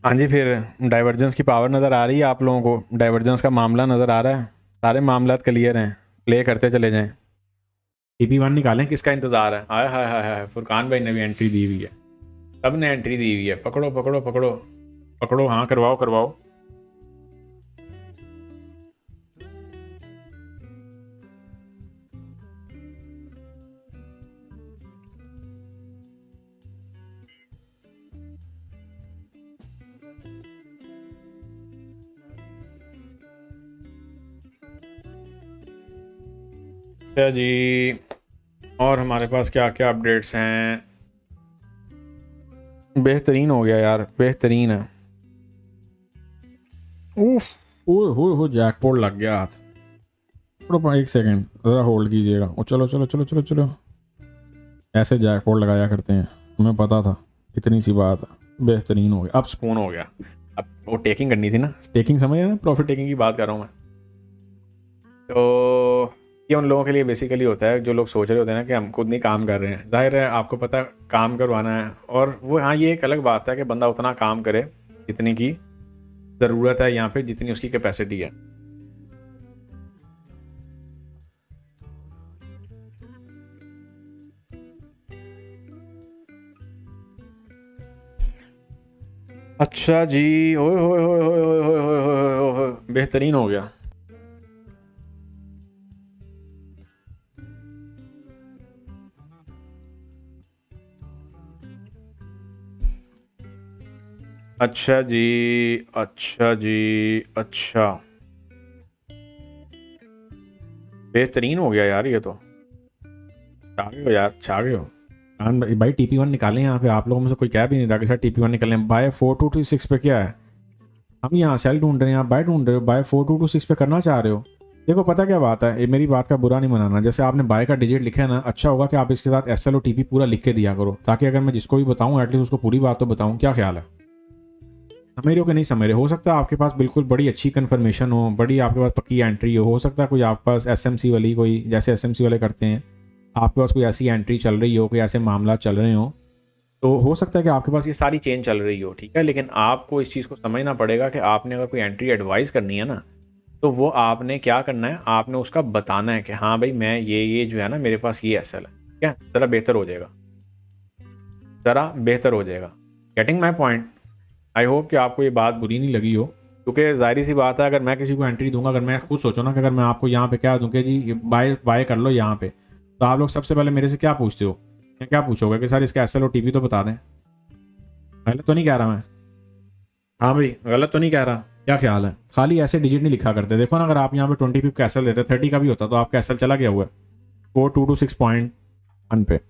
हाँ जी, फिर डाइवर्जेंस की पावर नज़र आ रही है आप लोगों को, डाइवर्जेंस का मामला नज़र आ रहा है, सारे मामला क्लियर हैं, प्ले करते चले जाएं। TP1 निकालें, किसका इंतज़ार है? हाय हाय हाय हाय, फुरकान भाई ने भी एंट्री दी हुई है, सब ने एंट्री दी हुई है। पकड़ो पकड़ो पकड़ो पकड़ो, हाँ करवाओ करवाओ। अच्छा जी, और हमारे पास क्या क्या अपडेट्स हैं? बेहतरीन हो गया यार, बेहतरीन है। उफ, ओए हो जैकपॉट लग गया हाथ। थोड़ा एक सेकंड ज़रा होल्ड कीजिएगा। ओ चलो चलो चलो चलो चलो, ऐसे जैकपॉट लगाया करते हैं, हमें पता था, इतनी सी बात है। बेहतरीन हो गया, अब स्पून हो गया। अब वो टेकिंग करनी थी ना, टेकिंग समझ ना, प्रॉफिट टेकिंग की बात कर रहा हूँ मैं। तो ये उन लोगों के लिए बेसिकली होता है जो लोग सोच रहे होते हैं ना कि हम खुद नहीं काम कर रहे हैं। जाहिर है आपको पता काम करवाना है, और वो हाँ ये एक अलग बात है कि बंदा उतना काम करे जितनी की ज़रूरत है यहाँ पे, जितनी उसकी कैपेसिटी है। अच्छा जी, ओए होए होए होए होए होए होए होए होए होए, बेहतरीन हो गया। अच्छा जी, अच्छा जी, अच्छा, बेहतरीन हो गया यार, ये तो छा गए हो यार, छा गए हो। हाँ भाई TP1 निकालें यहाँ पे, आप लोगों में से कोई कह भी नहीं रहा कि सर TP1 निकालें। बाय 4226 पे क्या है? हम यहाँ सेल ढूंढ रहे हैं, आप बाय ढूंढ रहे हो, बाय 4226 पे करना चाह रहे हो। देखो पता क्या बात है, ये मेरी बात का बुरा नहीं मनाना, जैसे आपने बाय का डिजिट लिखा है ना, अच्छा होगा कि आप इसके साथ SL और TP पूरा लिख के दिया करो, ताकि अगर मैं जिसको भी बताऊँ एटलीस्ट उसको पूरी बात तो बताऊँ। क्या ख्याल है? समझ रहे हो कि नहीं समझ रहे? हो सकता है आपके पास बिल्कुल बड़ी अच्छी कन्फर्मेशन हो, बड़ी आपके पास पक्की एंट्री हो सकता है कोई आपके पास SMC वाली, कोई जैसे SMC वाले करते हैं, आपके पास कोई ऐसी एंट्री चल रही हो, कोई ऐसे मामला चल रहे हो, तो हो सकता है कि आपके पास ये सारी चेन चल रही हो, ठीक है। लेकिन आपको इस चीज़ को समझना पड़ेगा कि आपने अगर कोई एंट्री एडवाइस करनी है ना, तो वो आपने क्या करना है, आपने उसका बताना है कि हाँ भाई मैं ये जो है ना मेरे पास ये SL है, ठीक है। ज़रा बेहतर हो जाएगा, ज़रा बेहतर हो जाएगा। Getting my point? I hope कि आपको ये बात बुरी नहीं लगी हो, क्योंकि जाहिर सी बात है अगर मैं किसी को एंट्री दूंगा, अगर मैं खुद सोचो ना कि अगर मैं आपको यहाँ पे क्या दूँ कि जी बाय बाय कर लो यहाँ पे, तो आप लोग सबसे पहले मेरे से क्या पूछते हो, क्या पूछोगे कि सर इसका SL और TP तो बता दें। गलत तो नहीं कह रहा मैं? हाँ भाई, गलत तो नहीं कह रहा? क्या ख्याल है? खाली ऐसे डिजिट नहीं लिखा करते। देखो ना, अगर आप यहाँ पे 20 पिप का SL देते, 30 का भी होता तो आपका SL चला गया हुआ है 4226.1 पे।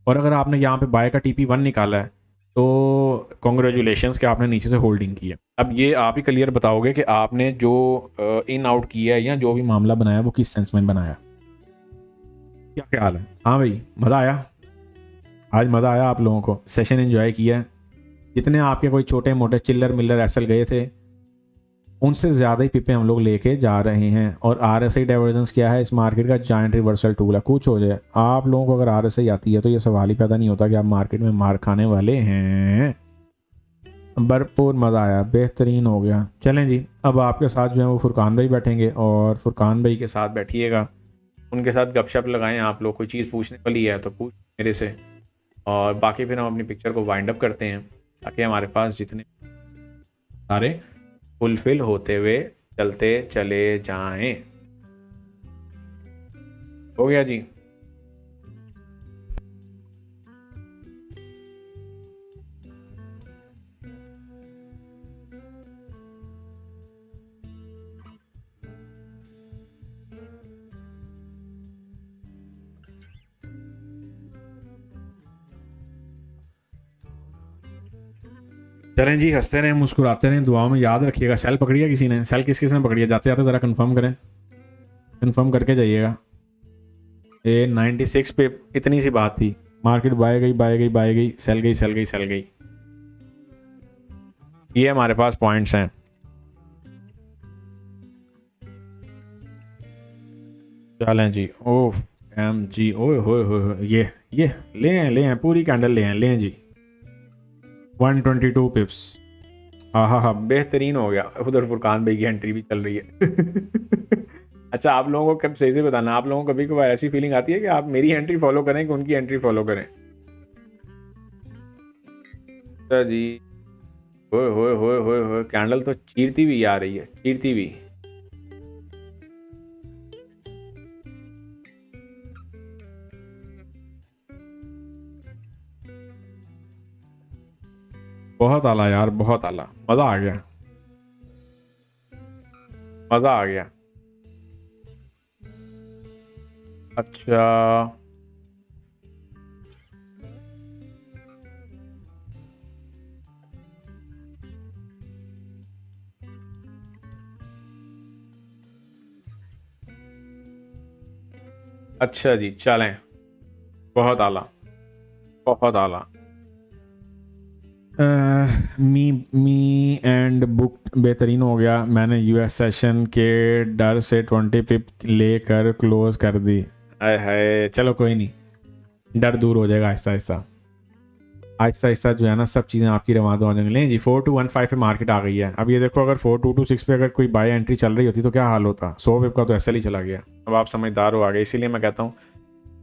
और अगर आपने यहाँ पे बाय का TP1 निकाला है, तो कॉन्ग्रेचुलेशंस कि आपने नीचे से होल्डिंग की है। अब ये आप ही क्लियर बताओगे कि आपने जो इन आउट किया है या जो भी मामला बनाया वो किस सेंस में बनाया। क्या ख्याल है? हाँ भाई, मज़ा आया? आज मज़ा आया आप लोगों को? सेशन एंजॉय किया? जितने आपके कोई छोटे मोटे चिल्लर मिल्लर SL गए थे, उनसे ज़्यादा ही पिपे हम लोग लेके जा रहे हैं। और RSI डाइवर्जेंस क्या है? इस मार्केट का जायंट रिवर्सल टूल है। कुछ हो जाए आप लोगों को अगर RSI आती है तो ये सवाल ही पैदा नहीं होता कि आप मार्केट में मार खाने वाले हैं। भरपूर मज़ा आया, बेहतरीन हो गया। चलें जी, अब आपके साथ जो है वो फुरकान भाई बैठेंगे, और फुरकान भाई के साथ बैठिएगा, उनके साथ गपशप लगाएं। आप लोग कोई चीज़ पूछने वाली है तो पूछ मेरे से, और बाकी फिर हम अपनी पिक्चर को वाइंड अप करते हैं, ताकि हमारे पास जितने सारे फुलफिल होते हुए चलते चले जाएं। हो गया जी? चलें जी, हंसते रहें, मुस्कुराते रहें, दुआओं में याद रखिएगा। सेल पकड़िए किसी ने? सेल किस किस ने पकड़ी है? जाते जाते ज़रा कंफर्म करें, कंफर्म करके जाइएगा। ये 96 पे इतनी सी बात थी, मार्केट बाय गई बाय गई बाय गई, सेल गई सेल गई सेल गई। ये हमारे पास पॉइंट्स हैं। चलें जी, ओह MG, ओए होए होए, ये ले आए पूरी कैंडल ले आए, ले जी 122 पिप्स। हाँ हाँ बेहतरीन हो गया। उधर फुरकान भाई की एंट्री भी चल रही है। अच्छा, आप लोगों को कब सही से बताना, आप लोगों को कभी कभार ऐसी फीलिंग आती है कि आप मेरी एंट्री फॉलो करें कि उनकी एंट्री फॉलो करें? अच्छा जी। होए होए होए होए होए, कैंडल तो चीरती हुई आ रही है, चीरती हुई। बहुत आला यार, बहुत आला, मज़ा आ गया, मज़ा आ गया। अच्छा अच्छा जी, चलें। बहुत आला, बहुत आला। मी एंड बुक बेहतरीन हो गया। मैंने यूएस सेशन के डर से 20 पिप लेकर क्लोज कर दी। हाय हाय। चलो कोई नहीं, डर दूर हो जाएगा आहिस्ता आहिस्ता, आहिस्ता आहिस्ता जो है ना सब चीज़ें आपकी रवा हो जाएंगी। लें जी 4215 पे मार्केट आ गई है। अब ये देखो, अगर 4226 पे अगर कोई बाय एंट्री चल रही होती तो क्या हाल होता। 100 पिप का तो ऐसा ही चला गया। अब आप समझदार हो आगे, इसीलिए मैं कहता हूँ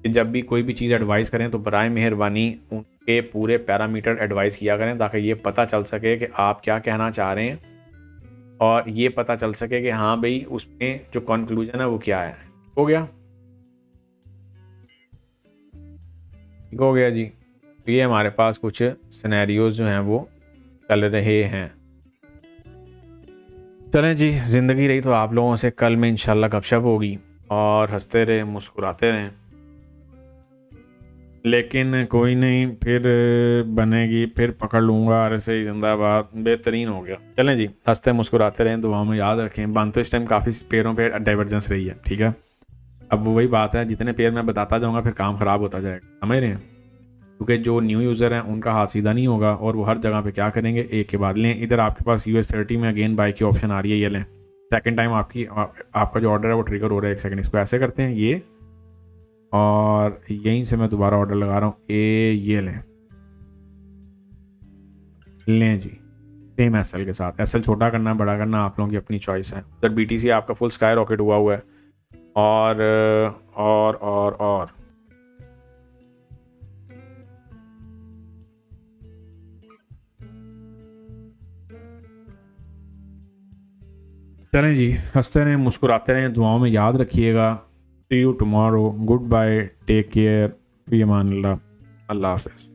कि जब भी कोई भी चीज़ एडवाइस करें तो बराए मेहरबानी उनके पूरे पैरामीटर एडवाइस किया करें, ताकि ये पता चल सके कि आप क्या कहना चाह रहे हैं, और ये पता चल सके कि हाँ भाई उसमें जो कंक्लूजन है वो क्या है। हो गया, ठीक हो गया जी। तो ये हमारे पास कुछ सिनेरियोज जो हैं वो चल रहे हैं। चलें जी, ज़िंदगी रही तो आप लोगों से कल में इंशाल्लाह गपशप होगी, और हंसते रहें मुस्कुराते रहें। लेकिन कोई नहीं, फिर बनेगी, फिर पकड़ लूँगा। RSI जिंदाबाद, बेहतरीन हो गया। चलें जी, हंसते मुस्कुराते रहें, दुआ में याद रखें। बांध तो इस टाइम काफ़ी पेयरों पे डाइवर्जेंस रही है, ठीक है। अब वो वही बात है, जितने पेयर मैं बताता जाऊँगा फिर काम ख़राब होता जाएगा, समझ रहे हैं। क्योंकि जो न्यू यूज़र हैं उनका हाथ सीधा नहीं होगा, और वो हर जगह पे क्या करेंगे, एक के बाद लें। इधर आपके पास US30 में अगेन बाय की ऑप्शन आ रही है, ये लें। सेकंड टाइम आपका जो ऑर्डर है वो ट्रिगर हो रहा है। एक सेकंड, इसको ऐसे करते हैं ये, और यहीं से मैं दोबारा ऑर्डर लगा रहा हूँ। ये लें जी, सेम SL के साथ। SL छोटा करना है बड़ा करना आप लोगों की अपनी चॉइस है। उधर BTC आपका फुल स्काई रॉकेट हुआ है, और चलें जी, हंसते रहें मुस्कुराते रहें, दुआओं में याद रखिएगा। See you tomorrow, goodbye, take care, फी अमान अल्लाह, अल्लाह हाफ़िज़।